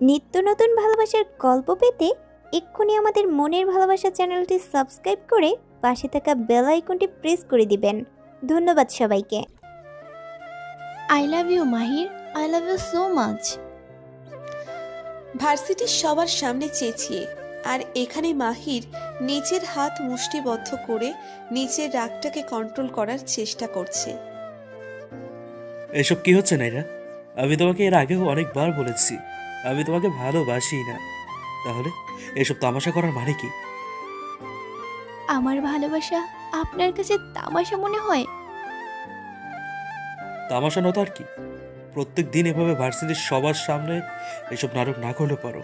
নিত্য নতুন ভালোবাসার গল্প পেতে এক্ষুনি আমাদের মনের ভালোবাসা চ্যানেলটি সাবস্ক্রাইব করে পাশে থাকা বেল আইকনটি প্রেস করে দিবেন। ধন্যবাদ সবাইকে। I love you Mahir, I love you so much. ভার্সিটির সবার সামনে চেঁচিয়ে, আর এখানে মাহির নিজের হাত মুষ্টিবদ্ধ করে নিজের রাগটাকে কন্ট্রোল করার চেষ্টা করছে। এসব কি হচ্ছে নাইরা? আমি তোমাকে এর আগেও অনেকবার বলেছি আমি তোমাকে ভালোবাসি না। তাহলে এসব তামাশা করার মানে কি? আমার ভালোবাসা আপনার কাছে তামাশা মনে হয়? তামাশা নয় তো আর কি। প্রত্যেক দিন এভাবে ভার্সিটির সবার সামনে এসব নাটক না করলে পারো,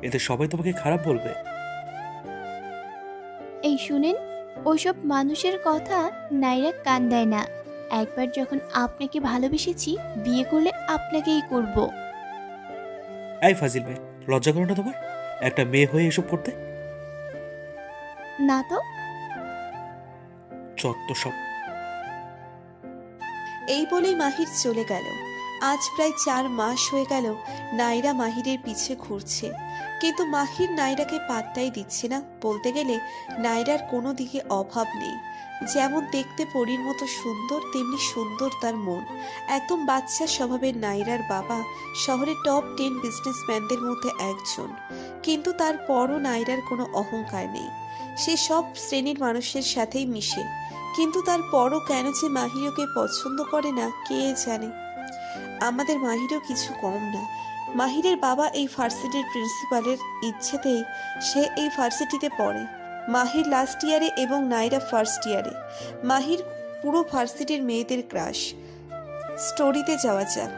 এতে সবাই তোমাকে খারাপ বলবে। এই শুনেন, ওইসব মানুষের কথা নাইরা কান দেয় না। একবার যখন আপনাকে ভালোবেসেছি, বিয়ে করলে আপনাকেই করব। এই ফাজিল মেয়ে, লজ্জা করো না তোমার একটা মেয়ে হয়ে এসব করতে? না তো। চত্ব সব। এই বলেই মাহির চলে গেল। আজ প্রায় 4 মাস হয়ে গেল নাইরা মাহিরের পিছে ঘুরছে, কিন্তু মাহির নাইরাকে পাত্তাই দিচ্ছে না। বলতে গেলে নাইরার কোনো দিকে অভাব নেই। যেমন দেখতে পরীর মতো সুন্দর, তেমনি সুন্দর তার মন। একদম বাচ্চা স্বভাবের নাইরার বাবা শহরের টপ 10 বিজনেসম্যানদের মধ্যে একজন, কিন্তু তারপরও নাইরার কোনো অহংকার নেই। সে সব শ্রেণীর মানুষের সাথেই মিশে, কিন্তু তারপরও কেন যে মাহিরকে পছন্দ করে না কে জানে। আমাদের মাহিরও কিছু কম না। মাহিরের বাবা এই ভার্সিটির প্রিন্সিপালের ইচ্ছেতেই সে এই ভার্সিটিতে পড়ে। মাহির লাস্ট ইয়ারে এবং নাইরা ফার্স্ট ইয়ারে। মাহির পুরো ভার্সিটির মেয়েদের ক্রাশ। স্টোরিতে যাওয়া যাক।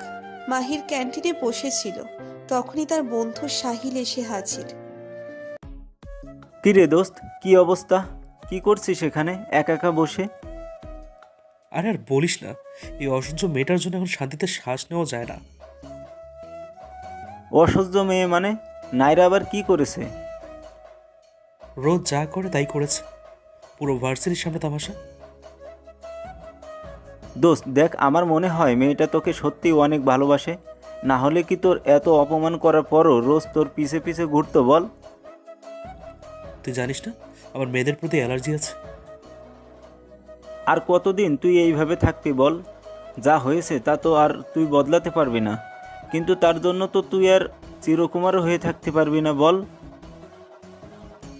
মাহির ক্যান্টিনে বসেছিল, তখনই তার বন্ধু সাহিল এসে হাজির। কিরে দোস্ত, কি অবস্থা? কি করছিস এখানে একা একা বসে? আরে আর বলিস না, এই অসহ্য মেয়েটার জন্য এখন শান্তিতে শ্বাস নেওয়া যায় না। অসহ্য মেয়ে মানে? নাইরা আবার কি করেছে? রোজ যা করে তাই করেছে, পুরো ভার্সিটির সামনে তামাশা। দোস্ত দেখ, আমার মনে হয় মেয়েটা তোকে সত্যি অনেক ভালোবাসে। না হলে কি তোর এত অপমান করার পরও রোজ তোর পিছে পিছে ঘুরতো বল? তুই জানিস না আমার মেয়েদের প্রতি অ্যালার্জি আছে। আর কতদিন তুই এইভাবে থাকবি বল? যা হয়েছে তা তো আর তুই বদলাতে পারবি না, কিন্তু তার জন্য তো তুই আর চিরকুমারও হয়ে থাকতে পারবি না বল?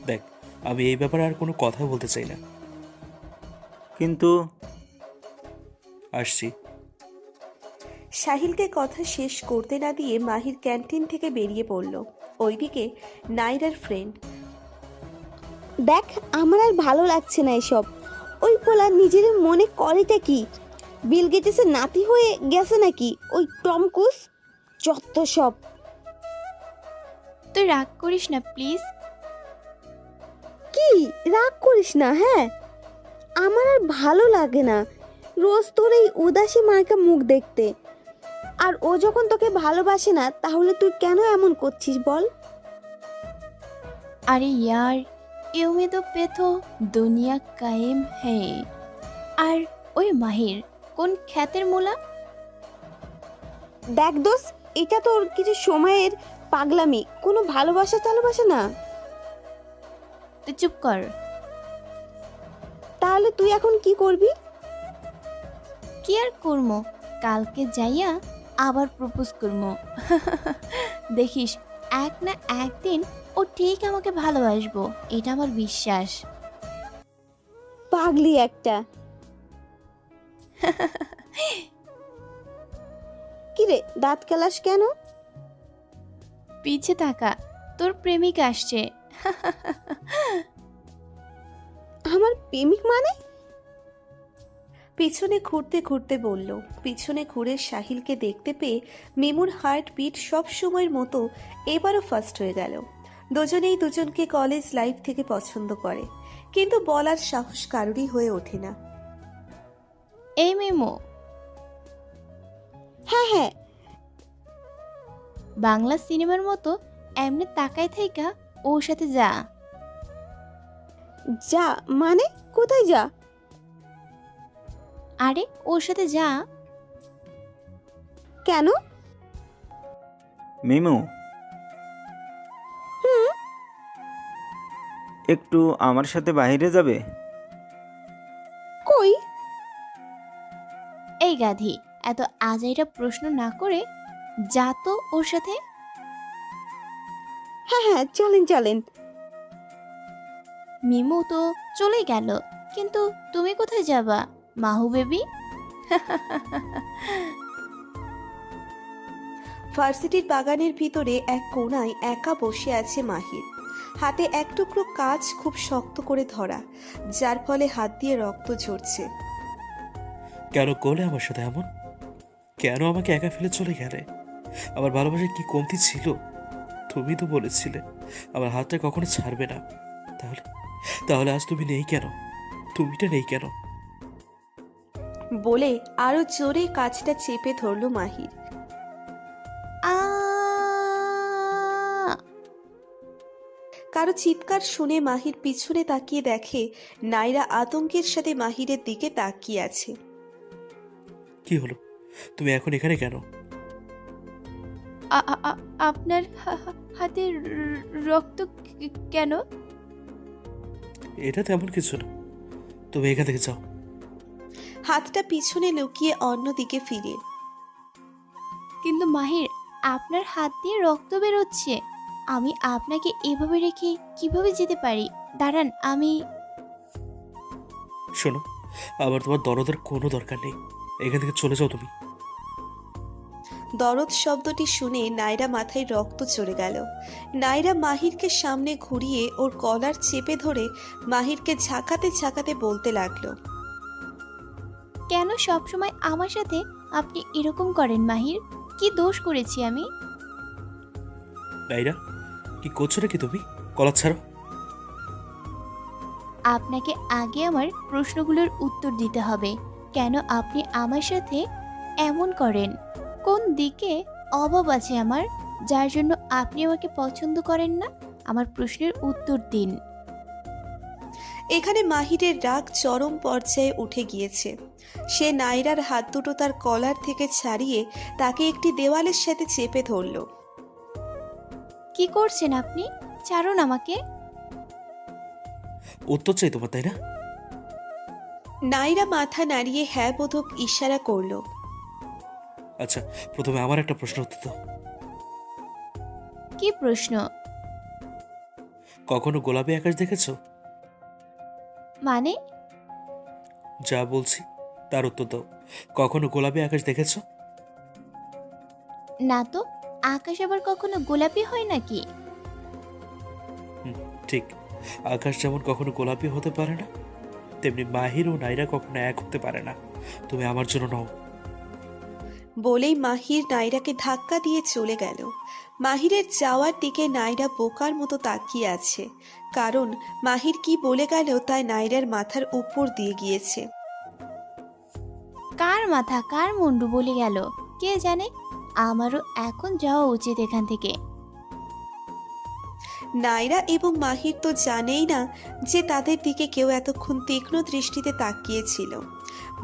দেখ, আমি এই ব্যাপারে আর কোনো কথা বলতে চাই না। কিন্তু আসছি। সাহিলকে কথা শেষ করতে না দিয়ে মাহির ক্যান্টিন থেকে বেরিয়ে পড়ল। ওইদিকে নাইরার ফ্রেন্ড। দেখ, আমার আর ভালো লাগছে না এসব। ওই পোলা নিজের মনে করেটা কি? বিল গেটেসের নাতি হয়ে গেছে নাকি ওই টম ক্রুজ? যত সব। তুই রাগ করিস না প্লিজ। কি রাগ করিস না? হ্যাঁ, আমার আর ভালো লাগে না রোজ তোর এই উদাসী মার্কা মুখ দেখতে। আর ও যখন তোকে ভালোবাসে না, তাহলে তুই কেন এমন করছিস বল? আরে ইয়ার, ইউ মে তো পেথো দুনিয়া কায়েম হে। আর ওই মাহির কোন খ্যাতের মোলা? দেখ দোষ, এটা তোর কিছু সময়ের পাগলামি, কোনো ভালোবাসা না। তুই চুপ কর। তাহলে তুই এখন কি করবি? কি আর করবো, কালকে যাইয়া আবার প্রপোজ করবো। দেখিস, এক না একদিন ও ঠিক আমাকে ভালোবাসবো, এটা আমার বিশ্বাস। পাগলি একটা। কিরে, দাঁত কেলাস কেন? পিছে থাকা, তোর প্রেমিক আসছে। আমার প্রেমিক মানে? পিছনে ঘুরতে ঘুরতে বলল। পিছনে ঘুরে সাহিলকে দেখতে পেয়ে মিমুর হার্ট বিট সব সময়ের মতো এবারও ফাস্ট হয়ে গেল। দুজনেই দুজনকে কলেজ লাইফ থেকে পছন্দ করে, কিন্তু বলার সাহস কারোরই হয়ে ওঠে না। এই মেমো, হ্যাঁ, বাংলা সিনেমার মতো এমনি তাকায় থাইকা ওর সাথে যা। যা মানে? কোথায় যা? আরে ওর সাথে যা। কেন? মিমু, একটু আমার সাথে বাইরে যাবে? কই? এই গাধি, এত আজাইরা প্রশ্ন না করে যা তো ওর সাথে। হ্যাঁ হ্যাঁ, চলেন চলেন। মিমু তো চলে গেল, কিন্তু তুমি কোথায় যাবা মাহু বেবি? ভার্সিটির বাগানের ভিতরে এক কোণায় একা বসে আছে মাহির। হাতে এক টুকরো কাঁচ খুব শক্ত করে ধরা, যার ফলে হাত দিয়ে রক্ত ঝরছে। কেন করলে আমার সাথে এমন? কেন আমাকে একা ফেলে চলে গেলে? আমার ভালোবাসার কি কমতি ছিল? তুমি তো বলেছিলে আমার হাতটা কখনো ছাড়বে না। তাহলে তাহলে আজ তুমি নেই কেন? তুমিটা নেই কেন? বলে আরো জোরে কাঁচটা চেপে ধরল মাহির। আ কারো চিৎকার শুনে মাহির পিছনে তাকিয়ে দেখে নাইরা আতঙ্কের সাথে মাহিরের দিকে তাকিয়ে আছে। কি হলো? তুমি এখন এখানে কেন? আপনার হাতে রক্ত কেন? এটা তেমন কিছু না, তুমি এখান থেকে যাও। হাতটা পিছনে লুকিয়ে অন্যদিকে ফিরে। কিন্তু মাহির, আপনার হাত দিয়ে রক্ত বেরোচ্ছে। আমি আপনাকে এভাবে রেখে কিভাবে যেতে পারি? দাঁড়ান, আমি। শোনো, আবার তোমার দরদের কোনো দরকার নেই। এখান থেকে চলে যাও তুমি। দরদ শব্দটি শুনে নাইরা মাথায় রক্ত চড়ে গেল। নাইরা মাহিরকে সামনে ঘুরিয়ে ওর কলার চেপে ধরে মাহিরকে ঝাঁকাতে ঝাঁকাতে বলতে লাগলো। কেন সবসময় আমার সাথে আপনি এরকম করেন মাহির? কি দোষ করেছি আমি? নাইরা, কি করছো নাকি তুমি? কলার ছাড়ো। আপনাকে আগে আমার প্রশ্নগুলোর উত্তর দিতে হবে। কেন আপনি আমার সাথে এমন করেন? কোন দিকে অভাব আছে আমার, যার জন্য আপনি আমাকে পছন্দ করেন না? আমার প্রশ্নের উত্তর দিন। এখানে মাহিরের রাগ চরম পর্যায়ে উঠে গিয়েছে। সে নাইরার হাত দুটো তার কলার থেকে ছাড়িয়ে তাকে একটি দেওয়ালের সাথে চেপে ধরল। কি করছেন আপনি? ছাড়ুন আমাকে। উত্তর চাই তোমার, তাই না? নাইরা মাথা নাড়িয়ে হ্যাঁ বোধক ইশারা করল। আচ্ছা, প্রথমে আমার একটা প্রশ্ন উত্তর দাও। কি প্রশ্ন? কখনো গোলাপি আকাশ দেখেছো? মানে? যা বলছি তার উত্তর দাও। কখনো গোলাপি আকাশ দেখেছো? না তো। আকাশ আবার কখনো গোলাপি হয় নাকি? ঠিক, আকাশ যেমন কখনো গোলাপি হতে পারে না, তেমনি মাহির ও নাইরা কখনো এক হতে পারে না। তুমি আমার জন্য নও। বলেই মাহির নাইরাকে ধাক্কা দিয়ে চলে গেল। মাহিরের যাওয়ার দিকে নাইরা বোকার মতো তাকিয়ে আছে, কারণ মাহির কি বলে গেল তাই নাইরার মাথার উপর দিয়ে গিয়েছে। কার মাথা কার মুন্ডু বলে গেল কে জানে। আমারও এখন যাওয়া উচিত এখান থেকে। নাইরা এবং মাহির তো জানেই না যে তাদের দিকে কেউ এতক্ষণ তীক্ষ্ণ দৃষ্টিতে তাকিয়েছিল।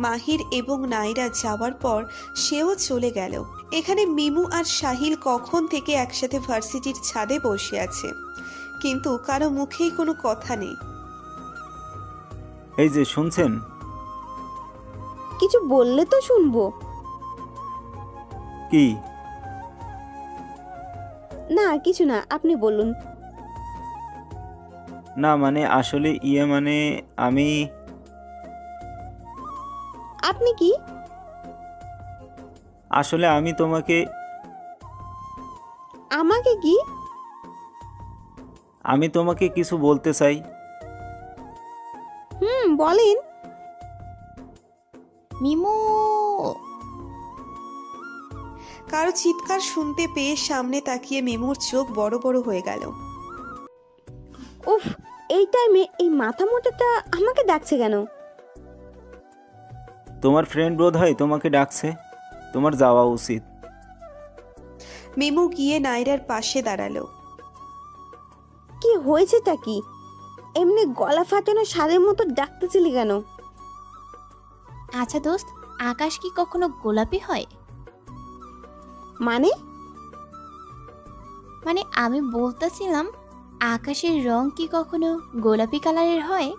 মাহির এবং নাইরা যাওয়ার পর সেও চলে গেল। এখানে মিমু আর সাহিল কখন থেকে একসাথে ভার্সিটির ছাদে বসে আছে, কিন্তু কারো মুখেই কোনো কথা নেই। এই যে শুনছেন? কিছু বললে তো শুনবো। কি? না কিছু না, আপনি বলুন। না মানে আসলে মানে আমি আপনি কি? আসলে আমি তোমাকে আমাকে কি? আমি তোমাকে কিছু বলতে চাই। বলেন। মিমু। কারো চিৎকার শুনতে পেয়ে সামনে তাকিয়ে মিমুর চোখ বড় বড় হয়ে গেল। উফ, এই টাইমে এই মাথা মোটাটা আমাকে ডাকছে কেন? তোমার ফ্রেন্ড বোধ হয় তোমাকে ডাকছে, তোমার যাওয়া উচিত। মিমু গিয়ে নাইরার পাশে দাঁড়ালো। কি হয়েছেটা কি? এমনি গলা ফাটানো সারের মতো ডাকতেছিলি কেন? আচ্ছা দোস্ত, আকাশ কি কখনো গোলাপি হয়? মানে? মানে আমি বলতেছিলাম, আকাশের রং কি কখনো গোলাপি কালারের হয়?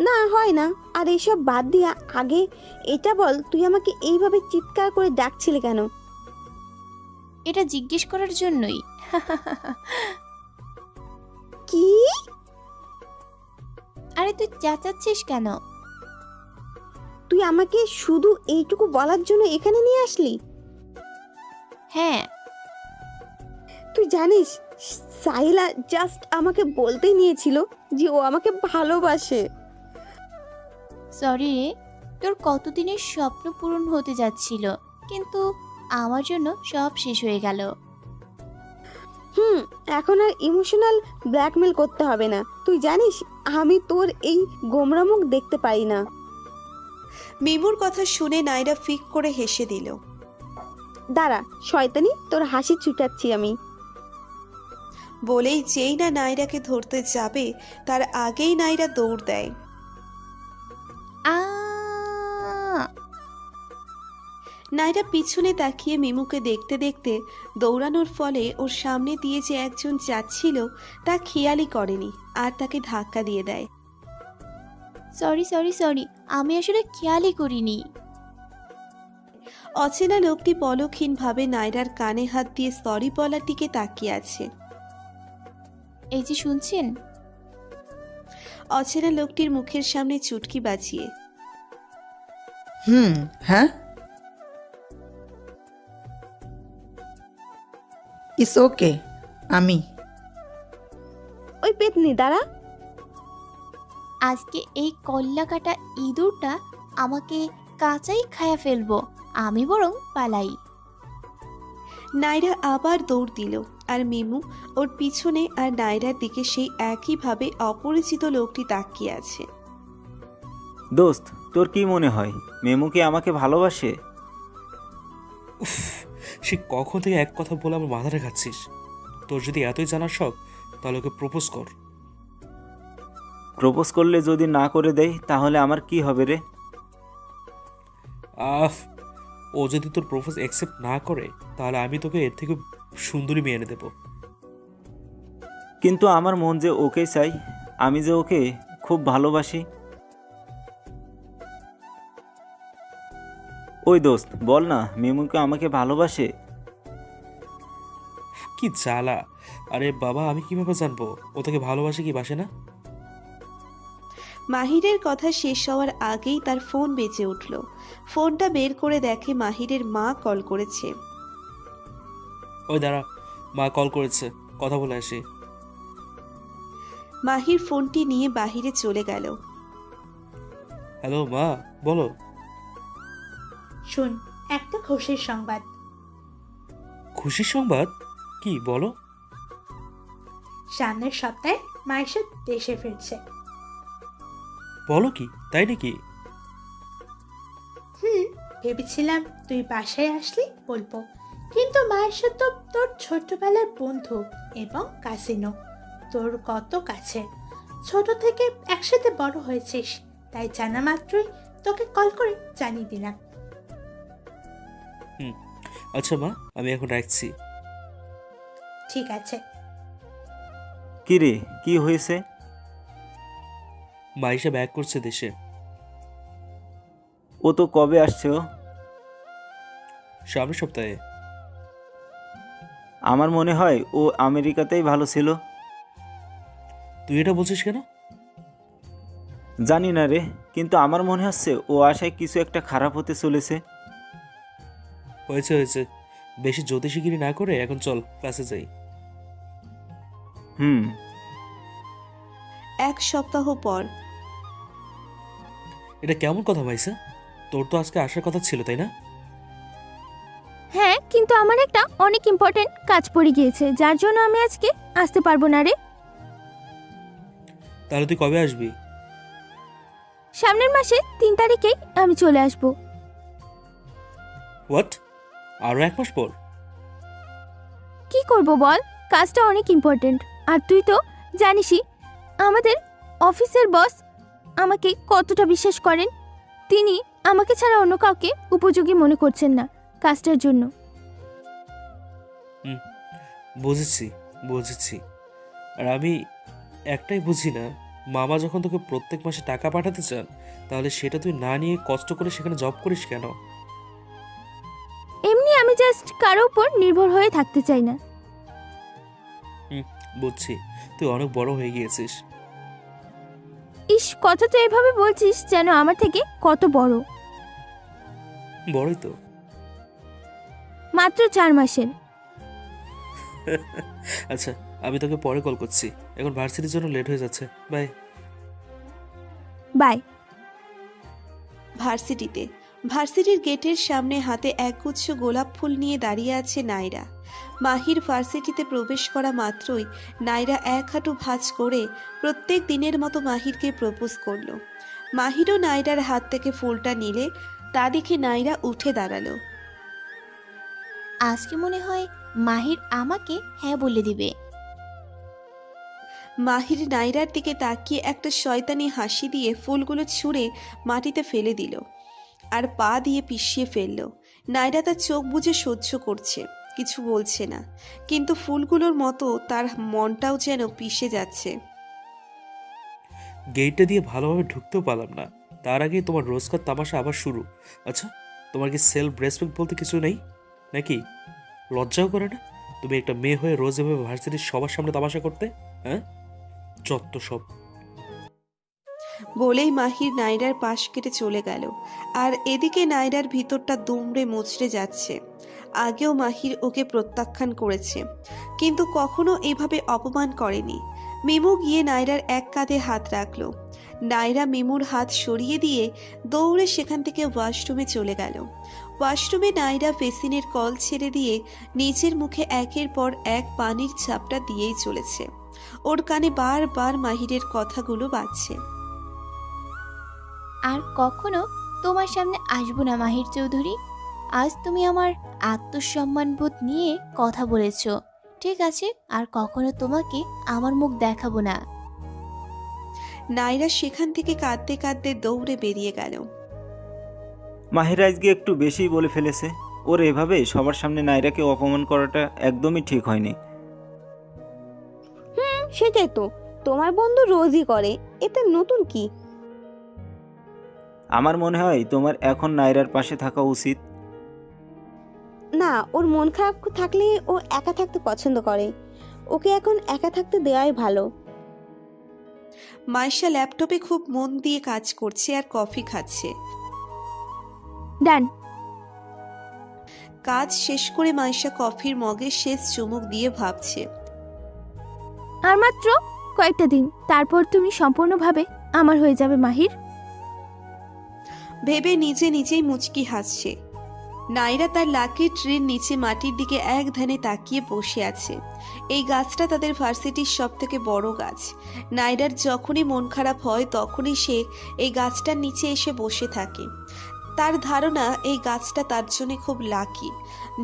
না, হয় না। আর এইসব বাদ দিয়া আগে এটা বল, তুই আমাকে এইভাবে চিৎকার করে ডাকছিলে কেন? এটা জিজ্ঞেস করার জন্যই। কি? আরে তুই চেঁচাচ্ছিস কেন? তুই আমাকে শুধু এইটুকু বলার জন্য এখানে নিয়ে আসলি? হ্যাঁ, তুই জানিস, সাইলা জাস্ট আমাকে বলতেই নিয়েছিল যে ও আমাকে ভালোবাসে। সরি রে, তোর কতদিনের স্বপ্ন পূরণ হতে যাচ্ছিল, কিন্তু আমার জন্য সব শেষ হয়ে গেল। এখন আর ইমোশনাল ব্ল্যাকমেল করতে হবে না। তুই জানিস আমি তোর এই গোমরা মুখ দেখতে পাই না। মিমুর কথা শুনে নাইরা ফিক করে হেসে দিল। দাঁড়া শয়তানি, তোর হাসি ছুটাচ্ছি আমি। বলেই যেই না নাইরাকে ধরতে যাবে তার আগেই নাইরা দৌড় দেয়। আ নাইরা পিছনে তাকিয়ে মিমুকে দেখতে দেখতে দৌড়ানোর ফলে ওর সামনে দিয়ে যে একজন যাচ্ছিল তা খেয়ালই করেনি আর তাকে ধাক্কা দিয়ে দেয়। সরি সরি সরি, আমি আসলে খেয়ালই করিনি। অচেনা লোকটি পলকহীনভাবে নাইরার কানে হাত দিয়ে সরি বলার দিকে তাকিয়ে আছে। এই যে শুনছেন? অচেনা লোকটির মুখের সামনে চুটকি বাজিয়ে, হ্যাঁ, ইটস ওকে। আমি ওই পেতনি দাঁড়া। আজকে এই কল্লা কাটা ইঁদুরটা আমাকে কাঁচাই খায়া ফেলবো, আমি বরং পালাই। নাইরা আবার দৌড় দিল আর মিমু ওর পিছনে আর নাইরার দিকে সেই একইভাবে অপরিচিত লোকটি তাকিয়ে আছে। দোস্ত, তোর কি মনে হয় মেমু কি আমাকে ভালোবাসে? উফ, সে কখন থেকে এক কথা বলে আমার মাথাটা খাচ্ছিস। তোর যদি এতই জানার শখ তাহলে ওকে প্রপোজ কর। প্রপোজ করলে যদি না করে দেয় তাহলে আমার কি হবে রে? আফ, ও যদি তোর প্রপোজ অ্যাকসেপ্ট না করে তাহলে আমি তোকে এর থেকে সুন্দরী মেয়ে এনে দেবো। কিন্তু আমার মন যে ওকে চাই, আমি যে ওকে খুব ভালোবাসি। ওই দোস্ত, বল না মেমুকে আমাকে ভালোবাসে? কি জ্বালা! আরে বাবা, আমি কিভাবে জানবো ও তোকে ভালোবাসে কি বাসে না? মাহিরের কথা শেষ হওয়ার আগেই তার ফোন বেজে উঠল। ফোনটা বের করে দেখে মাহিরের মা কল করেছে। ওই দাঁড়া, মা কল করেছে, কথা বলে আসি। মাহির ফোনটি নিয়ে বাহিরে চলে গেল। হ্যালো মা, বলো। শোন, একটা খুশির সংবাদ। খুশির সংবাদ? কি বলো? সামনের সপ্তাহে মাইশা দেশে ফিরছে। বলো কি, তাই নাকি? ভেবেছিলাম তুই বাসায় আসলি বলবো, কিন্তু মাইশা তো তোর ছোটবেলার বন্ধু এবং কাজিনো, তোর কত কাছে, ছোট থেকে একসাথে বড় হয়েছিস, তাই জানা মাত্রই তোকে কল করে জানিয়ে দিলাম। আচ্ছা মা, আমি এখন রাখছি। ঠিক আছে। কি রে, কি হয়েছে? মাইশা ব্যাক করছে দেশে। ও তো কবে আসছে? ও সামনের সপ্তাহে। আমার মনে হয় ও আমেরিকাতেই ভালো ছিল। তুই এটা বলছিস কেন? জানি না রে, কিন্তু আমার মনে হচ্ছে ও আশায় কিছু একটা খারাপ হতে চলেছে। হয়েছে হয়েছে, বেশি জ্যোতিষীগিরি না করে এখন চল ক্লাসে যাই। এক সপ্তাহ পর। এটা কেমন কথা মাইসা? তোর তো আজকে আসার কথা ছিল, তাই না? হ্যাঁ, কিন্তু আমার একটা অনেক ইম্পর্টেন্ট কাজ পড়ে গিয়েছে, যার জন্য আমি আজকে আসতে পারবো না রে। তাহলে তুই কবে আসবি? সামনের মাসে 3 তারিখেই আমি চলে আসবো। হোয়াট? আরও 1 মাস পর? কি করব বল, কাজটা অনেক ইম্পর্টেন্ট। আর তুই তো জানিসই আমাদের অফিসের বস আমাকে কতটা বিশ্বাস করেন। তিনি আমাকে ছাড়া অন্য কাউকে উপযোগী মনে করছেন না কাজটার জন্য। বুঝেছি বুঝেছি। আর আমি একটাই বুঝি না, মামা যখন তোকে প্রত্যেক মাসে টাকা পাঠাতে চান, তাহলে সেটা তুই না নিয়ে কষ্ট করে সেখানে জব করিস কেন? এমনি আমি জাস্ট কারো উপর নির্ভর হয়ে থাকতে চাই না। বুঝছি, তুই অনেক বড় হয়ে গিয়েছিস। ইস, কথা তো এভাবে বলছিস যেন আমার থেকে কত বড়। বড়ই তো। মাত্র 4 মাসের। আচ্ছা, আমি তোকে পরে কল করছি, এখন ভার্সিটির জন্য লেট হয়ে যাচ্ছে। বাই। বাই। ভার্সিটির গেটের সামনে হাতে একগুচ্ছ গোলাপ ফুল নিয়ে দাঁড়িয়ে আছে নাইরা। মাহির ভার্সিটিতে প্রবেশ করা মাত্রই নাইরা এক হাঁটু ভাঁজ করে প্রত্যেক দিনের মতো মাহিরকে প্রপোজ করলো। মাহিরও নাইরার হাত থেকে ফুলটা নিলে তা দেখে নাইরা উঠে দাঁড়ালো। আজকে মনে হয় মাহির আমাকে হ্যাঁ বলে দিবে। মাহির নাইরার দিকে তাকিয়ে একটা শয়তানি হাসি দিয়ে ফুলগুলো ছুঁড়ে মাটিতে ফেলে দিল আর পা দিয়ে পিষিয়ে ফেলল। নাইরা তার চোখ বুজে সহ্য করছে, কিছু বলছে না, কিন্তু ফুলগুলোর মতো তার মনটাও যেন পিষে যাচ্ছে। গেটটা দিয়ে ভালোভাবে ঢুকতেও পারলাম না, তার আগেই তোমার রোজকার তামাশা আবার শুরু। আচ্ছা, তোমার কি সেলফ রেসপেক্ট বলতে কিছু নেই নাকি? লজ্জাও করে না তুমি একটা মেয়ে হয়ে রোজ এভাবে ভার্সিটির সবার সামনে তামাশা করতে? হ্যাঁ, যত সব। বলেই মাহির নাইরার পাশ কেটে চলে গেল। আর এদিকে নাইরার ভিতরটা দুমড়ে মুচড়ে যাচ্ছে। আগেও মাহির ওকে প্রত্যাখ্যান করেছে, কিন্তু কখনো এভাবে অপমান করেনি। মিমু গিয়ে নাইরার এক কাঁধে হাত রাখলো। নাইরা মিমুর হাত সরিয়ে দিয়ে দৌড়ে সেখান থেকে ওয়াশরুমে চলে গেল। ওয়াশরুমে নাইরা বেসিনের কল ছেড়ে দিয়ে নিজের মুখে একের পর এক পানির ঝাপটা দিয়েই চলেছে। ওর কানে বারবার মাহিরের কথাগুলো বাজছে। আর কখনো তোমার সামনে আসবো না মাহির চৌধুরী। আজ তুমি আমার আত্মসম্মানবোধ নিয়ে কথা বলেছ, ঠিক আছে? আর কখনো তোমাকে আমার মুখ দেখাবো না। নাইরা সেখান থেকে কাঁদতে কাঁদতে দৌড়ে বেরিয়ে গেল। মাহির আজকে একটু বেশিই বলে ফেলেছে। ওর এভাবে সবার সামনে নাইরাকে অপমান করাটা একদমই ঠিক হয়নি। সেটাই তো, তোমার বন্ধু রোজই করে, এতে নতুন কি? আমার মনে হয় তোমার এখন নাইরার পাশে থাকা উচিত। না, ওর মন খারাপ থাকলে ও একা থাকতে পছন্দ করে। ওকে এখন একা থাকতে দেওয়াই ভালো। মাইশা ল্যাপটপে খুব মন দিয়ে কাজ করছে আর কফি খাচ্ছে। ডান। কাজ শেষ করে মাইশা কফির মগে শেষ চুমুক দিয়ে ভাবছে, আর মাত্র কয়েকটা দিন, তারপর তুমি সম্পূর্ণভাবে আমার হয়ে যাবে মাহির। ভেবে নিজে নিজেই মুচকি হাসছে। নাইরা তার লাকি ট্রির নিচে মাটির দিকে এক ধ্যানে তাকিয়ে বসে আছে। এই গাছটা তাদের ভার্সিটির সব থেকে বড় গাছ। নাইরার যখনই মন খারাপ হয় তখনই সে এই গাছটার নিচে এসে বসে থাকে। তার ধারণা এই গাছটা তার জন্য খুব লাকি।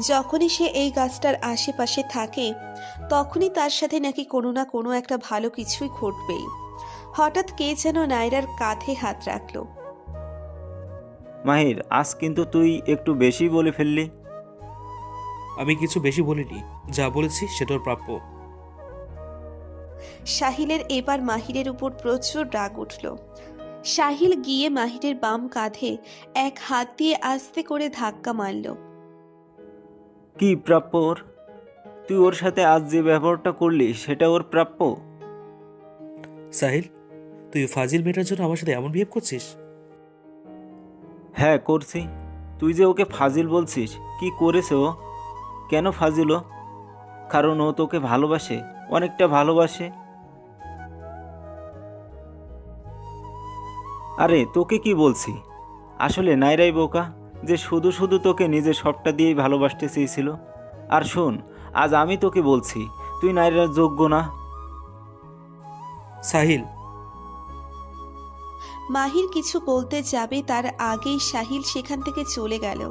যখনই সে এই গাছটার আশেপাশে থাকে তখনই তার সাথে নাকি কোনো না কোনো একটা ভালো কিছুই ঘটবেই। হঠাৎ কে যেন নাইরার কাঁধে হাত রাখলো। মাহির, আজ কিন্তু তুই একটু বেশি বলে ফেললি। আমি কিছু বেশি বলিনি, যা বলেছি সেটার প্রাপ্য। সাহিলের এবার মাহিরের উপর প্রচুর রাগ উঠল। সাহিল গিয়ে মাহিরের বাম কাঁধে এক হাত দিয়ে আস্তে করে ধাক্কা মারল। কি প্রাপ্য ওর? তুই ওর সাথে আজ যে ব্যবহারটা করলি সেটা ওর প্রাপ্য? সাহিল, তুই ফাজিল মেয়েটার জন্য আমার সাথে এমন বিহেভ করছিস? হ্যাঁ করছি। তুই যে ওকে ফাজিল বলছিস, কি করেছে ও? কেন ফাজিল ও? কারণ ও তোকে ভালোবাসে, অনেকটা ভালোবাসে। আরে তোকে কি বলছি, আসলে নাইরাই বোকা যে শুধু শুধু তোকে নিজের সবটা দিয়েই ভালোবাসতে চেয়েছিল। আর শোন, আজ আমি তোকে বলছি তুই নাইরার যোগ্য না। সাহিল। মাহির কিছু বলতে যাবে তার আগেই সাহিল সেখান থেকে চলে গেল।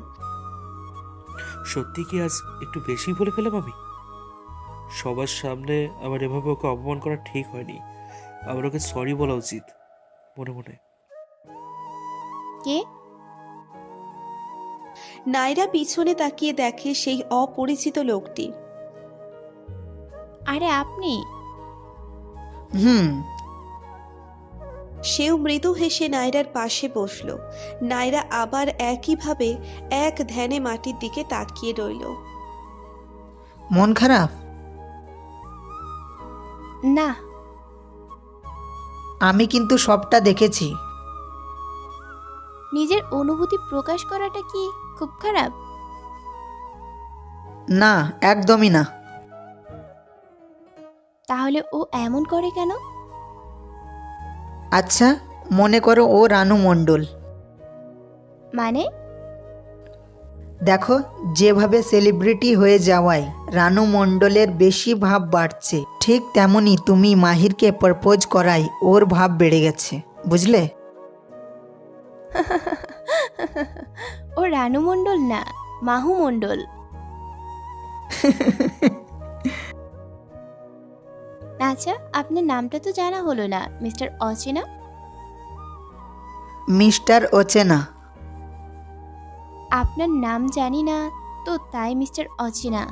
সত্যি কি আজ একটু বেশি বলে ফেলাম আমি? সবার সামনে আমার এভাবে ওকে অপমান করা ঠিক হয়নি। আমার ওকে সরি বলা উচিত মনে মনে। কে? নাইরা পিছনে তাকিয়ে দেখে সেই অপরিচিত লোকটি। আরে আপনি? হুম। সেও মৃদু হেসে নায়রার পাশে বসলো। নায়রা আবার একইভাবে এক ধ্যানে মাটির দিকে তাকিয়ে রইল। মন খারাপ? না। আমি কিন্তু সবটা দেখেছি। নিজের অনুভূতি প্রকাশ করাটা কি খুব খারাপ? না, একদমই না। তাহলে ও এমন করে কেন? আচ্ছা, মনে করো ও রানু মণ্ডল। মানে? দেখো, যেভাবে সেলিব্রিটি হয়ে যাওয়ায় রানু মণ্ডলের বেশি ভাব বাড়ছে, ঠিক তেমনি তুমি মাহিরকে প্রপোজ করায় ওর ভাব বেড়ে গেছে, বুঝলে? ও রানু মণ্ডল না, মাহু মণ্ডল। আচ্ছা, আপনার নামটা তো জানা হলো না, মিস্টার অচেনা। মিস্টার অচেনা? আপনার নাম জানি না তো তাই মিস্টার অচেনা।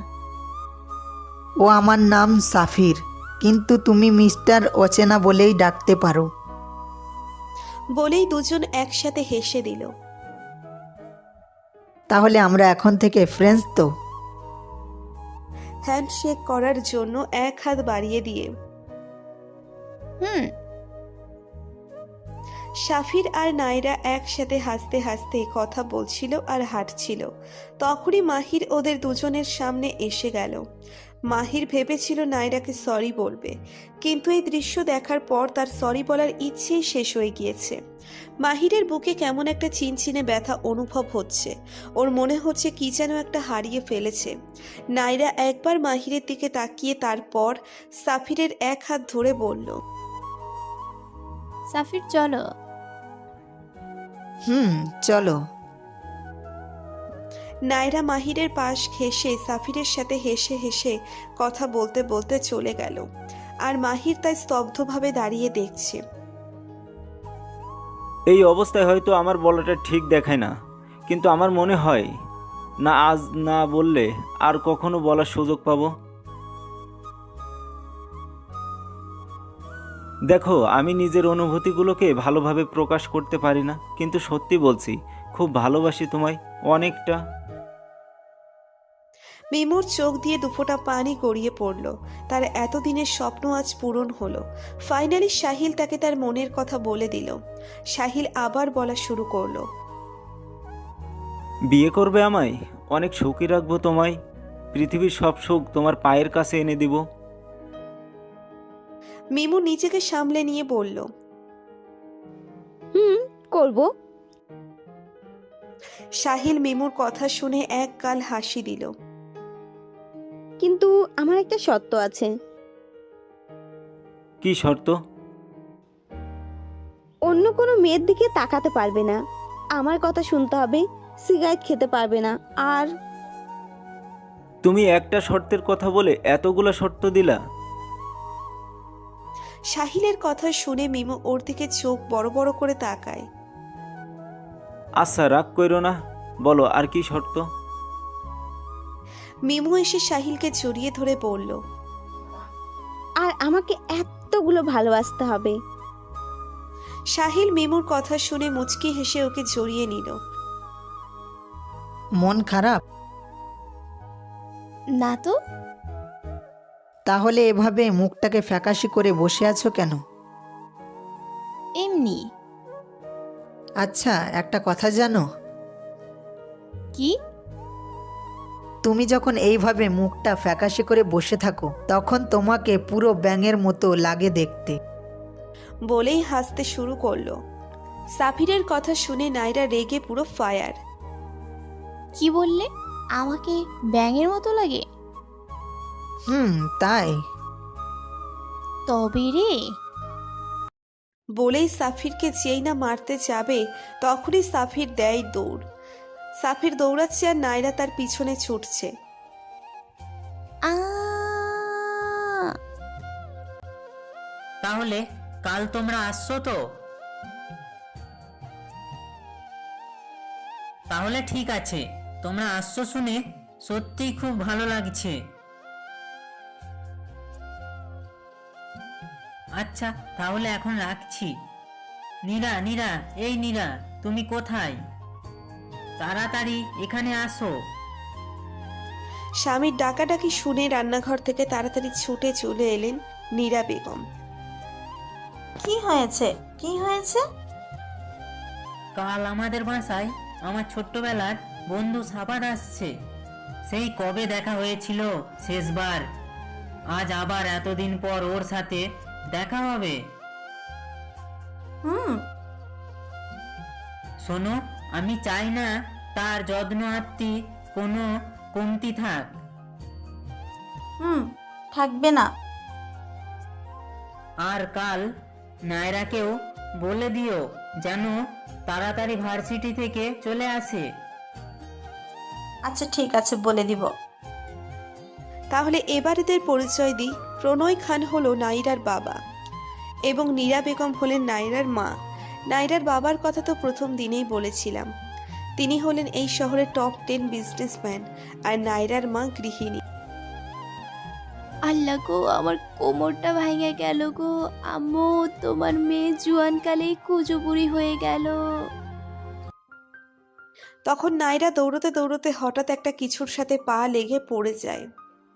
ও আমার নাম সাফির, কিন্তু তুমি মিস্টার অচেনা বলেই ডাকতে পারো। বলেই দুজন একসাথে হেসে দিল। তাহলে আমরা এখন থেকে ফ্রেন্ডস তো? হ্যান্ডশেক করার জন্য এক হাত বাড়িয়ে দিয়ে হুম। সাফির আর নায়রা একসাথে হাসতে হাসতে কথা বলছিল আর হাঁটছিল। তখনই মাহির ওদের দুজনের সামনে এসে গেল। মাহির ভেবেছিল নায়রাকে সরি বলবে, কিন্তু এই দৃশ্য দেখার পর তার সরি বলার ইচ্ছেই শেষ হয়ে গিয়েছে। মাহিরের বুকে কেমন একটা চিনচিনে ব্যথা অনুভব হচ্ছে। ওর মনে হচ্ছে কি যেন একটা হারিয়ে ফেলেছে। নায়রা একবার মাহিরের দিকে তাকিয়ে তারপর সাফিরের এক হাত ধরে বলল, সাফির চলো। চলো। নায়রা মাহিরের পাশ ঘেঁষে সাফিরের সাথে হেসে হেসে কথা বলতে বলতে চলে গেল। আর মাহির তাই স্তব্ধভাবে দাঁড়িয়ে দেখছে। এই অবস্থায় হয়তো আমার বলাটা ঠিক দেখায় না, কিন্তু আমার মনে হয় না আজ না বললে আর কখনো বলার সুযোগ পাবো। দেখো, আমি নিজের অনুভূতিগুলোকে ভালোভাবে প্রকাশ করতে পারি না, কিন্তু সত্যি বলছি, খুব ভালোবাসি তোমায়, অনেকটা। মিমুর চোখ দিয়ে দুফোঁটা পানি গড়িয়ে পড়ল। তার এতদিনের স্বপ্ন আজ পূরণ হলো। ফাইনালি সাহিল তাকে তার মনের কথা বলে দিল। সাহিল আবার বলা শুরু করলো, বিয়ে করবে আমায়? অনেক সুখী রাখবো তোমায়, পৃথিবীর সব সুখ তোমার পায়ের কাছে এনে দিব। মিমু নিজেকে সামলে নিয়ে বলল, করব। সাহিল মিমুর কথা শুনে এক গাল হাসি দিল। কিন্তু আমার একটা শর্ত আছে। কি শর্ত? অন্য কোনো মেয়ের দিকে তাকাতে পারবে না, আমার কথা শুনতে হবে, সিগারেট খেতে পারবে না, আর তুমি একটা শর্তের কথা বলে এতগুলা শর্ত দিলা? সাহিলের কথা শুনে মিমু ওর দিকে চোখ বড় বড় করে তাকায়। আচ্ছা, রাগ কইরো না, বলো আর কি শর্ত? মিমু এসে সাহিলকে জড়িয়ে ধরে বলল, আর আমাকে এতগুলো ভালোবাসতে হবে। সাহিল মিমুর কথা শুনে মুচকি হেসে ওকে জড়িয়ে নিল। মন খারাপ? না তো। তাহলে এভাবে মুখটাকে ফ্যাকাশি করে বসে আছো কেন? এমনি। আচ্ছা, একটা কথা জানো? কি? তুমি যখন এইভাবে মুখটা ফ্যাকাশে করে বসে থাকো, তখন তোমাকে পুরো ব্যাঙের মতো লাগে দেখতে। বলেই হাসতে শুরু করলো। সাফিরের কথা শুনে নায়রা রেগে পুরো ফায়ার। কি বললে? আমাকে ব্যাঙের মতো লাগে? তাই? তবে রে। বলেই সাফিরকে যেই না মারতে যাবে তখনই সাফির দেয় দৌড়। সাফির দৌড়াচ্ছে আর নায়রা তার পিছনে ছুটছে। আ তাহলে কাল তোমরা আসছো তো? তাহলে ঠিক আছে, তোমরা আসছো শুনে সত্যিই খুব ভালো লাগছে। আচ্ছা তাহলে এখন রাখছি। নীরা, নীরা, এই নীরা, তুমি কোথায়? তাড়াতাড়ি এখানে আসো। স্বামীর ডাকাডাকি শুনে রান্নাঘর থেকে তাড়াতাড়ি ছুটে চলে এলেন নীরা বেগম। কি হয়েছে, কি হয়েছে? কাল আমাদের বাসায় আমার ছোট্টবেলার বন্ধু সাবাদ আসছে। সেই কবে দেখা হয়েছিল শেষবার, আজ আবার এতদিন পর ওর সাথে দেখা হবে। হুম, শোনো, আমি চাই না তার যত্ন আত্মি কোনো কমতি থাক। হুম, থাকবে না। আর কাল নায়রাকেও বলে দিও যেন তাড়াতাড়ি ভার্সিটি থেকে চলে আসে। আচ্ছা ঠিক আছে, বলে দিব। তাহলে এবারেদের পরিচয় দিই। প্রণয় খান হলো নাইরার বাবা এবং নীরা বেগম হলেন নাইরার মা। নাইরার বাবার কথা তো প্রথম দিনেই বলেছিলাম। তিনি হলেন এই শহরের টপ 10 বিজনেসম্যান, আর নাইরার মা গৃহিণী। আল্লাহ গো, আমার কোমরটা ভেঙে গেল গো। আম্মু, তোমার মেয়ে জুয়ানকালেই কুজুবুড়ি হয়ে গেল। তখন নাইরা দৌড়তে দৌড়তে হঠাৎ একটা কিছুর সাথে পা লেগে পড়ে যায়।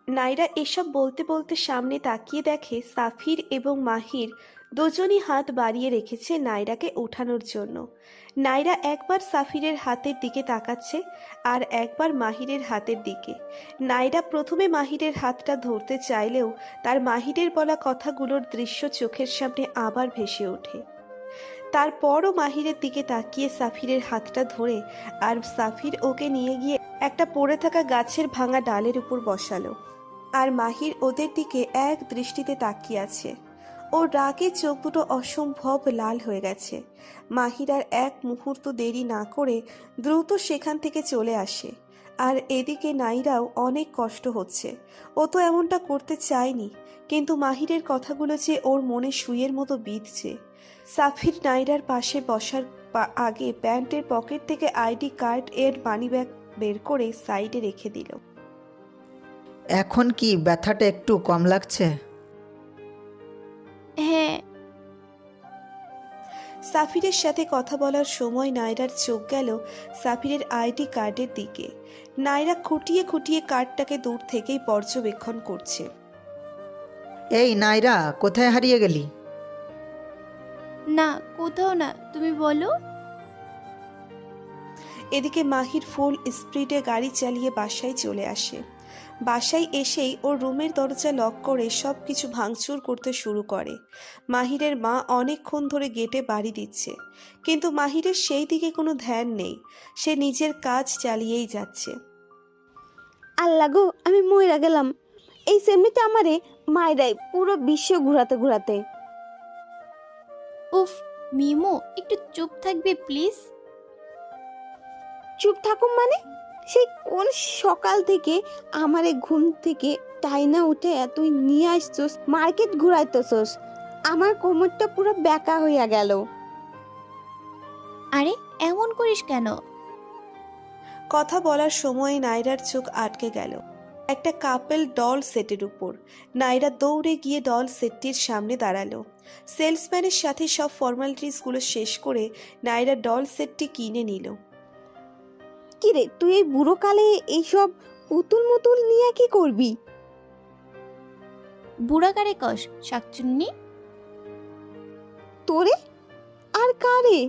নাইরা এসব বলতে বলতে সামনে তাকিয়ে দেখে সাফির এবং মাহির দুজনই হাত বাড়িয়ে রেখেছে নাইরাকে ওঠানোর জন্য। নাইরা একবার সাফিরের হাতের দিকে তাকাচ্ছে আর একবার মাহিরের হাতের দিকে। নাইরা প্রথমে মাহিরের হাতটা ধরতে চাইলেও তার মাহিরের বলা কথাগুলোর দৃশ্য চোখের সামনে আবার ভেসে ওঠে। তারপরও মাহিরের দিকে তাকিয়ে সাফিরের হাতটা ধরে আর সাফির ওকে নিয়ে গিয়ে একটা পড়ে থাকা গাছের ভাঙা ডালের উপর বসালো। আর মাহির ওদের দিকে এক দৃষ্টিতে তাকিয়ে আছে। ওর রাগে চোখ দুটো অসম্ভব লাল হয়ে গেছে। মাহির আর এক মুহূর্ত দেরি না করে দ্রুত সেখান থেকে চলে আসে। আর এদিকে নাইরাও অনেক কষ্ট হচ্ছে। ও তো এমনটা করতে চায়নি, কিন্তু মাহিরের কথাগুলো যে ওর মনে সুইয়ের মতো বিঁধছে। সাফির নাইরার পাশে বসার আগে প্যান্টের পকেট থেকে আইডি কার্ড এর মানিব্যাগ বের করে সাইডে রেখে দিল। এখন কি ব্যথাটা একটু কম লাগছে? হ্যাঁ। সাফিরের সাথে কথা বলার সময় নাইরার চোখ গেল সাফিরের আইডি কার্ডের দিকে। নাইরা খুঁটিয়ে খুঁটিয়ে কার্ডটাকে দূর থেকেই পর্যবেক্ষণ করছে। এই নাইরা, কোথায় হারিয়ে গেলি? না, কোথাও না, তুমি বলো। এদিকে মাহির ফুল স্পিডে গাড়ি চালিয়ে বাসায় চলে আসে। বাসায় এসেই ওর রুমের দরজা লক করে সব কিছু ভাঙচুর করতে শুরু করে। মাহিরের মা অনেকক্ষণ ধরে গেটে বাড়ি দিচ্ছে, কিন্তু মাহিরের সেই দিকে কোনো ধ্যান নেই। সে নিজের কাজ চালিয়েই যাচ্ছে। আল্লাহ গো, আমি মইরা গেলাম। এই সেমনিটা আমারে মাইরাই পুরো বিশ্ব ঘোরাতে ঘোরাতে। উফ, মিমো, একটু চুপ থাকবে প্লিজ? চুপ থাকুম মানে? সেই কোন সকাল থেকে আমারে ঘুম থেকে টাইনা উঠে তুই নিয়ে আসছস, মার্কেট ঘুরাইতেছস। আমার কোমরটা পুরো ব্যাকা হইয়া গেল। আরে এমন করিস কেন? কথা বলার সময় নাইরার চোখ আটকে গেল একটা কাপেল ডল সেটের উপর। নাইরা দৌড়ে গিয়ে ডল সেটটির সামনে দাঁড়ালো। সেলসম্যানের সাথে সব ফর্মালিটিসগুলো শেষ করে নাইরা ডল সেটটি কিনে নিল। কিরে, তুই এই বুড়ো কালে এইসব পুতুল মুতুল নিয়ে কি করবি? বুড়াকারে কস শাকচুন্নি। তোরে আর কারে?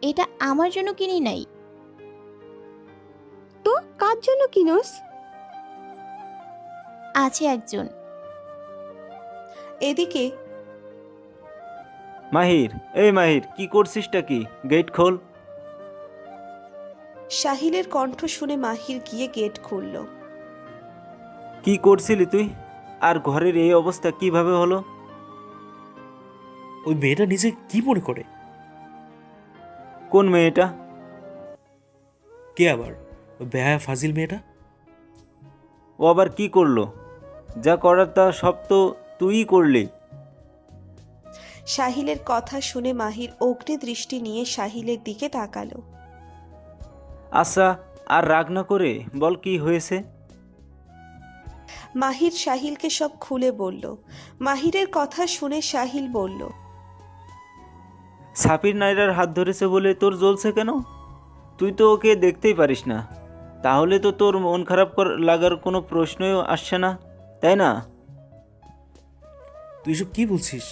এটা আমার জন্য কিনি নাই। তো কার জন্য কিনস? আছে একজন। এদিকে মাহির, এই মাহির, কি করছিসটা কি? গেট খোল। সাহিলের কণ্ঠ শুনে মাহির গিয়ে গেট খুলল। কি করছিলি তুই? আর ঘরের এই অবস্থা কিভাবে হলো? ওই মেয়েটা নিজে কি মনে করে? কোন মেয়েটা? কে আবার? ওই বেহায়া ফাজিল মেয়েটা। ও আবার কি করলো? যা করার তা সব তো তুইই করলি। সাহিলের কথা শুনে মাহির অগ্নি দৃষ্টি নিয়ে সাহিলের দিকে তাকালো। আচ্ছা, আর রাগ না করে বল কি হয়েছে? মাহির সাহিলকে সব খুলে বলল। মাহিরের কথা শুনে সাহিল বলল, সাপির নাইরার হাত ধরেছে বলে তোর জ্বলছে কেন? তুই তো ওকে দেখতেই পারিস না, তাহলে তো তোর মন খারাপ লাগার কোনো প্রশ্নই আসছে না, তাই না? তুই সব কি বলছিস?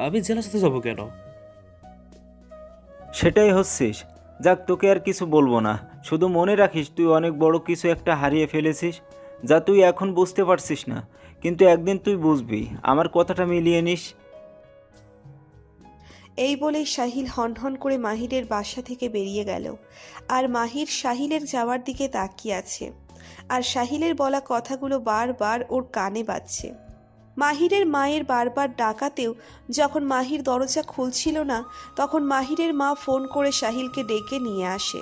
আমি জেলার সাথে যাবো কেন? সেটাই হচ্ছিস। যাক, তোকে আর কিছু বলবো না, শুধু মনে রাখিস তুই অনেক বড় কিছু একটা হারিয়ে ফেলেছিস, যা তুই এখন বুঝতে পারছিস না, কিন্তু একদিন তুই বুঝবি। আমার কথাটা মিলিয়ে নিস। এই বলেই সাহিল হনহন করে মাহিরের বাসা থেকে বেরিয়ে গেল। আর মাহির সাহিলের যাওয়ার দিকে তাকিয়ে আছে, আর সাহিলের বলা কথাগুলো বারবার ওর কানে বাজছে। মাহিরের মায়ের বারবার ডাকাতেও যখন মাহির দরজা খুলছিল না, তখন মাহিরের মা ফোন করে সাহিলকে ডেকে নিয়ে আসে,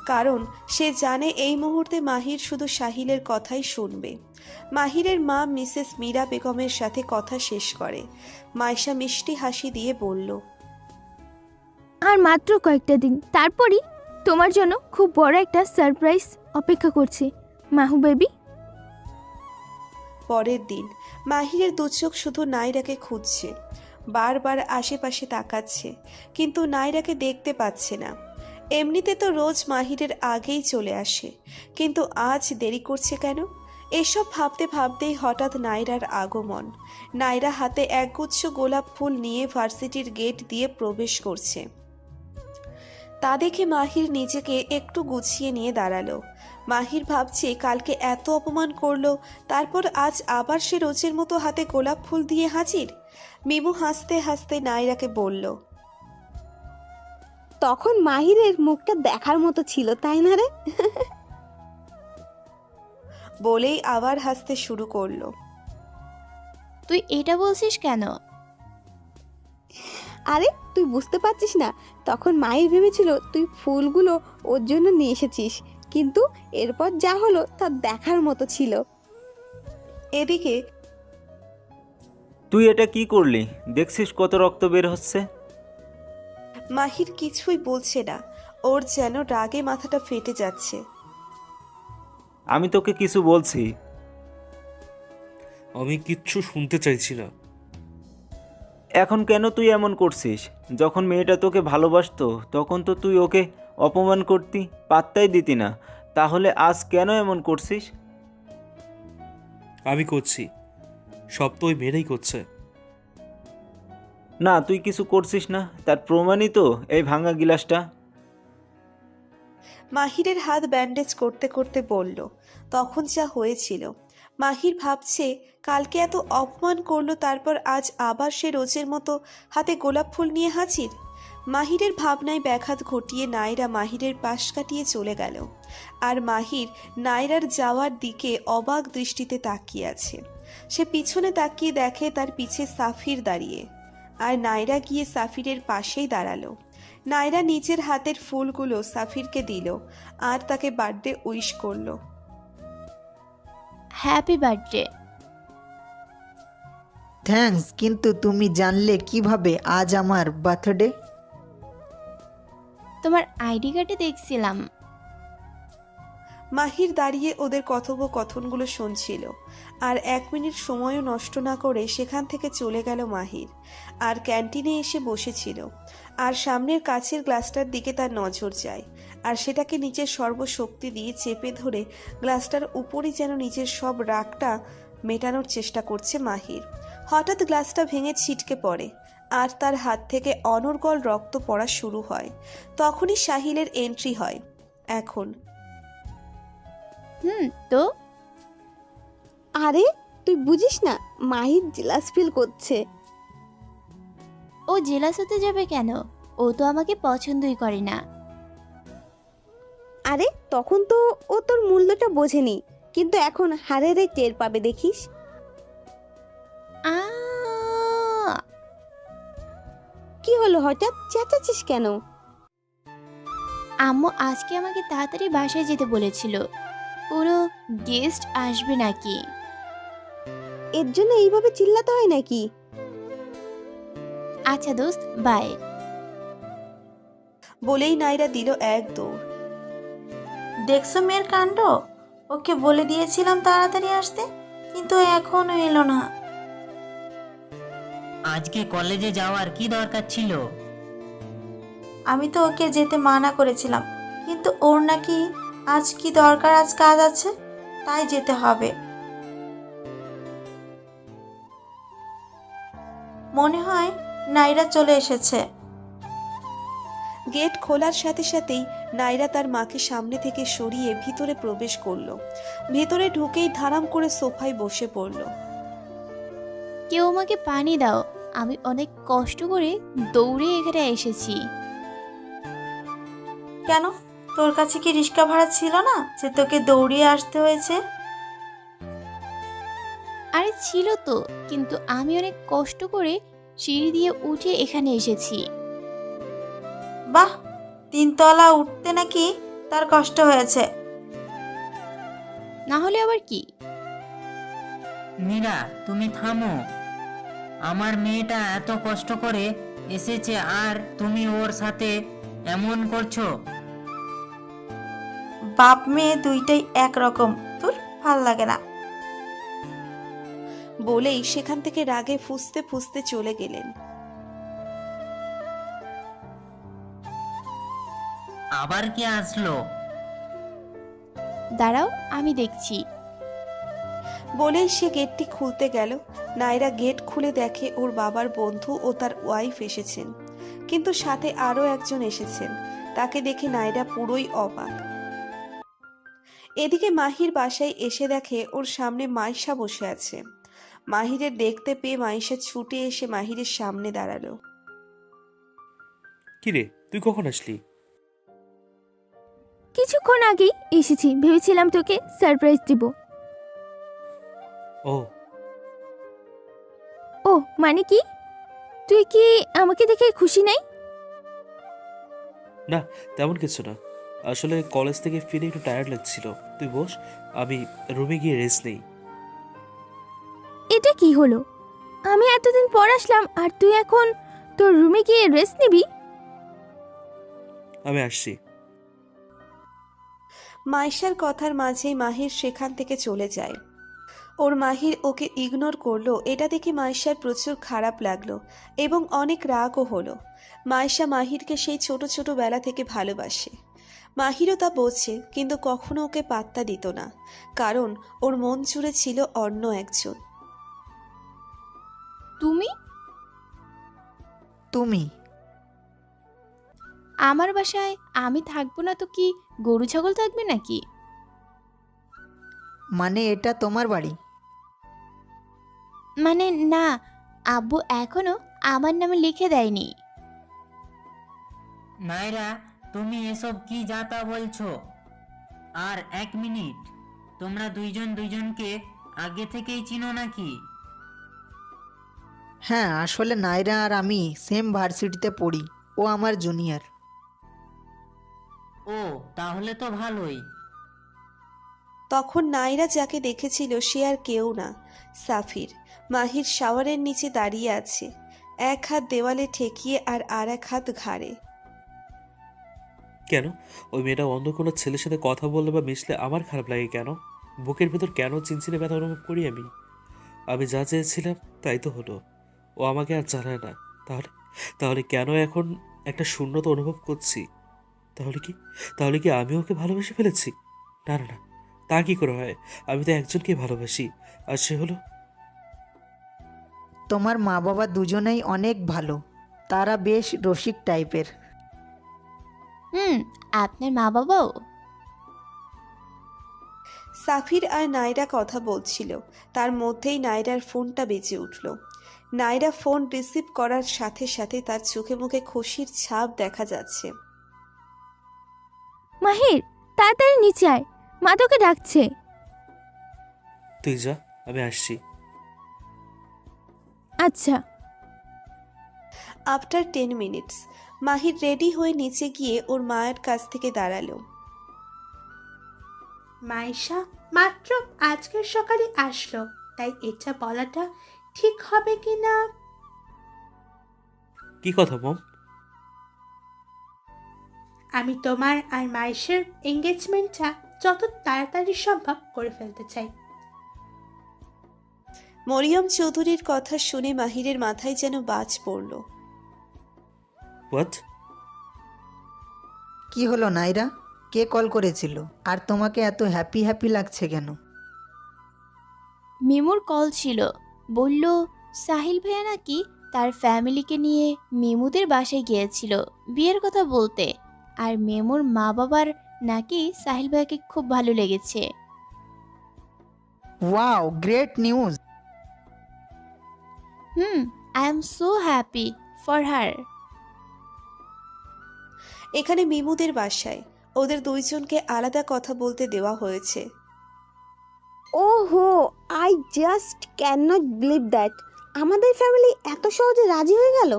কারণ সে জানে এই মুহূর্তে মাহির শুধু সাহিলের কথাই শুনবে। মাহিরের মা মিসেস মীরা বেগমের সাথে কথা শেষ করে। মাইশা মিষ্টি হাসি দিয়ে বলল, আর মাত্র কয়েকটা দিন, তারপরই তোমার জন্য খুব বড় একটা সারপ্রাইজ অপেক্ষা করছে মাহু বেবি। পরের দিন মাহিরের দু চোখ শুধু নাইরাকে খুঁজছে, বারবার আশেপাশে তাকাচ্ছে, কিন্তু নাইরাকে দেখতে পাচ্ছে না। এমনিতে তো রোজ মাহিরের আগেই চলে আসে, কিন্তু আজ দেরি করছে কেন? এসব ভাবতে ভাবতেই হঠাৎ নাইরার আগমন। নাইরা হাতে একগুচ্ছ গোলাপ ফুল নিয়ে ভার্সিটির গেট দিয়ে প্রবেশ করছে। তা দেখে মাহির নিজেকে একটু গুছিয়ে নিয়ে দাঁড়ালো। মাহির ভাবছে কালকে এত অপমান করলো, তারপর আজ আবার সে রোজের মতো হাতে গোলাপ ফুল দিয়ে হাজির। মিমু হাসতে হাসতে নাইরাকে বলল, তখন মাহিরের মুখটা দেখার মতো ছিল, তাই না রে? বলেই আবার হাসতে শুরু করলো। তুই এটা বলছিস কেন? আরে তুই বুঝতে পারছিস না, তখন মাহির ভেবেছিল তুই ফুলগুলো ওর জন্য নিয়ে এসেছিস, কিন্তু এরপর যা হলো তা দেখার মতো ছিল। এদিকে তুই এটা কি করলি? দেখছিস কত রক্ত বের হচ্ছে। মাহির কিছুই বলছে না, ওর যেন রাগে মাথাটা ফেটে যাচ্ছে। আমি তোকে কিছু বলছি। আমি কিচ্ছু শুনতে চাইছি না। এখন কেন তুই এমন করছিস? যখন মেয়েটা তোকে ভালোবাসতো তখন তো তুই ওকে অপমান করতি, পাত্তাই দিতি না, তাহলে আজ কেন এমন করছিস? আমি করছি, সব তো ওই মেয়েরাই করছে। না, তুই কিছু করছিস না, তার প্রমাণই তো এই ভাঙা গিলাসটা। মাহিরের হাত ব্যান্ডেজ করতে করতে বলল তখন যা হয়েছিল। মাহির ভাবছে কালকে এত অপমান করলো, তারপর আজ আবার সে রোজের মতো হাতে গোলাপ ফুল নিয়ে হাজির। মাহিরের ভাবনায় ব্যাঘাত ঘটিয়ে নাইরা মাহিরের পাশ কাটিয়ে চলে গেল। আর মাহির নাইরার যাওয়ার দিকে অবাক দৃষ্টিতে তাকিয়ে আছে। সে পিছনে তাকিয়ে দেখে তার পিছে সাফির দাঁড়িয়ে, আর নাইরা গিয়ে সাফিরের পাশেই দাঁড়ালো। নাইরা নিজের হাতের ফুলগুলো সাফিরকে দিল আর তাকে বার্থডে উইশ করলো। Happy birthday. থ্যাঙ্কস, কিন্তু তুমি জানলে কিভাবে আজ আমার বার্থডে? তোমার আইডি কার্ডে দেখছিলাম। মাহির দাঁড়িয়ে ওদের কথোপকথনগুলো শুনছিল, আর 1 মিনিট সময়ও নষ্ট না করে সেখান থেকে চলে গেল মাহির। আর ক্যান্টিনে এসে বসেছিল, আর সামনের কাচের গ্লাসটার দিকে তার নজর যায়, আর সেটাকে নিজের সর্বশক্তি দিয়ে চেপে ধরে গ্লাসটার উপরই যেন নিজের সব রাগটা মেটানোর চেষ্টা করছে মাহির। হঠাৎ গ্লাসটা ভেঙে ছিটকে পড়ে, আর তার হাত থেকে অনর্গল রক্ত পড়া শুরু হয়। তখনই সাহিলের এন্ট্রি হয়। এখন তো আরে তুই বুঝিস না, মাহির জেলাস ফিল করছে। ও জেলাস হতে যাবে কেন? ও তো আমাকে পছন্দই করে না। আরে তখন তো ও তোর মূল্যটা বোঝেনি, কিন্তু এখন হারেরে টের পাবে, দেখিস। আ কি হলো, হঠাৎ চেঁচাচ্ছিস কেন? আম্মু আজকে আমাকে তাড়াতাড়ি বাসায় যেতে বলেছিল। কোনো গেস্ট আসবে নাকি? এর জন্য এইভাবে চিল্লাতে হয় নাকি? আচ্ছা দোস্ত, বাই। বলেই নাইরা দিল এক দৌড়। দেখছো মেয়ের কাণ্ড? ওকে বলে দিয়েছিলাম তাড়াতাড়ি আসতে, কিন্তু এখনো এলো না। আজকে কলেজে যাওয়ার কি দরকার ছিল? আমি তো ওকে যেতে মানা করেছিলাম, কিন্তু ওর নাকি আজ কি দরকার, আজ কাজ আছে, তাই যেতে হবে। মনে হয় নাইরা চলে এসেছে। গেট খোলার সাথে সাথেই নাইরা তার মাকে সামনে থেকে সরিয়ে ভিতরে প্রবেশ করলো। ভেতরে ঢুকেই ধারাম করে সোফায় বসে পড়ল। কেউ আমাকে পানি দাও, আমি অনেক কষ্ট করে দৌড়ে এখানে এসেছি। কেন, তোর কাছে কি রিক্সা ভাড়া ছিল না যে তোকে দৌড়িয়ে আসতে হয়েছে? আরে ছিল তো, কিন্তু আমি অনেক কষ্ট করে সিঁড়ি দিয়ে উঠে এখানে এসেছি। বাহ, 3 তলা উঠতে নাকি তার কষ্ট হয়েছে? না হলে আবার কি? মীরা, তুমি থামো। আমার মেয়েটা এত কষ্ট করে এসেছে আর তুমি ওর সাথে এমন করছো? বাপ মেয়ে দুইটাই একরকম, তোর ভাল লাগে না। বলেই সেখান থেকে রাগে ফুঁসতে ফুঁসতে চলে গেলেন। আবার কি আসলো? দাঁড়াও, আমি দেখছি। বলেই সে গেটটি খুলতে গেল। নাইরা গেট খুলে দেখে ওর বাবার বন্ধু ও তার ওয়াইফ এসেছেন, কিন্তু সাথে আরও একজন এসেছেন। তাকে দেখে নাইরা পুরোই অবাক। এদিকে মাহির বাসায় এসে দেখে ওর সামনে মাইশা বসে আছে। মাহিরের দেখতে পেয়ে মাইশা ছুটে এসে মাহিরের সামনে দাঁড়ালো। কিরে, তুই কখন আসলি? কিছুক্ষণ আগেই এসেছি, ভেবেছিলাম তোকে সারপ্রাইজ দিব। ও, ও মানে কি? তুই কি আমাকে দেখে খুশি নাই? না, তেমন কিছু না। আসলে কলেজ থেকে ফিরে একটু টায়ার্ড লাগছিল। তুই বস, আমি রুমে গিয়ে রেস্ট নেই। এটা কি হলো? আমি এতদিন পর আসলাম আর তুই এখন তোর রুমে গিয়ে রেস্ট নিবি? আমি আসছি। মাইশার কথার মাঝেই মাহির সেখান থেকে চলে যায়। ওর মাহির ওকে ইগনোর করলো, এটা দেখে মাইশার প্রচুর খারাপ লাগলো এবং অনেক রাগও হলো। মাইশা মাহিরকে সেই ছোট ছোট বেলা থেকে ভালোবাসে। মাহিরও তা বোঝে, কিন্তু কখনো ওকে পাত্তা দিত না, কারণ ওর মন জুড়ে ছিল অন্য একজন। তুমি তুমি আমার বাসায় আমি থাকবো না তো কি গরু ছাগল থাকবে নাকি? মানে এটা তোমার বাড়ি? মানে না, আব্বু এখনো আমার নামে লিখে দেয়নি। নাইরা, তুমি এসব কি যা তা বলছো? আর 1 মিনিট, তোমরা দুইজন দুইজনকে আগে থেকেই চিনো নাকি? হ্যাঁ, আসলে নাইরা আর আমি সেম ভার্সিটিতে পড়ি। ও আমার জুনিয়র। ও, তাহলে তো ভালোই। তখন নাইরা যাকে দেখেছিল সে আর কেউ না, সাফির। মাহির শাওয়ারের নিচে দাঁড়িয়ে আছে, এক হাত দেওয়ালে ঠেকিয়ে আর এক হাত ঘাড়ে। কেন? ওই মেয়েটা অন্য কোনো ছেলের সাথে কথা বললে বা মিশলে আমার খারাপ লাগে কেন? বুকের ভেতর কেন চিনচিনে ব্যথা অনুভব করি আমি? আমি যা চেয়েছিলাম তাই তো হলো। ও আমাকে আর জানায় না। তাহলে তাহলে কেন এখন একটা শূন্যতা অনুভব করছি? তাহলে কি আমি ওকে ভালোবেসে ফেলেছি? না না না, তা কি করে হয়? আমি তো একজনকে ভালোবাসি, আর সে হলো... তোমার মা বাবা দুজনেই অনেক ভালো। তারা বেশ রসিক টাইপের। আপনার মা বাবাও? সাফির আর নাইরা কথা বলছিল, তার মধ্যেই নাইরার ফোনটা বেজে উঠল। নাইরা ফোন রিসিভ করার সাথে সাথে তার চোখে মুখে খুশির ছাপ দেখা যাচ্ছে। মাহির, তাড়াতাড়ি নিচে আয়, মা তোকে ডাকছে। তুই যা, আমি আসছি। আচ্ছা। আফটার 10 মিনিটস মাহির রেডি হয়ে নিচে গিয়ে ওর মায়ের কাছ থেকে দাঁড়ালো। মাইশা মাত্র আজকের সকালে আসলো, তাই এটা বলাটা ঠিক হবে কি না। কি কথা মম? আমি তোমার আর মাইশের এঙ্গেজমেন্টটা যত তাড়াতাড়ি সম্ভব করে ফেলতে চাই। মরিয়ম চৌধুরীর কথা শুনে মাহিরের মাথায় যেন বাজ পড়ল। হোয়াট? কি হলো নাইরা? কে কল করেছিল? আর তোমাকে এত হ্যাপি হ্যাপি লাগছে কেন? মিমুর কল ছিল, বলল সাহিল ভাইয়া নাকি তার ফ্যামিলিকে নিয়ে মিমুদের বাসায় গিয়েছিল বিয়ের কথা বলতে, আর মিমুর মা বাবার নাকি সাহিল ভাইয়াকে খুব ভালো লেগেছে। Wow, great news. I am so happy for her. এখানে মিমুদের বাসায় ওদের দুইজনকে আলাদা কথা বলতে দেওয়া হয়েছে। ওহো, I just can not believe that আমাদের ফ্যামিলি এত সহজে রাজি হয়ে গেল।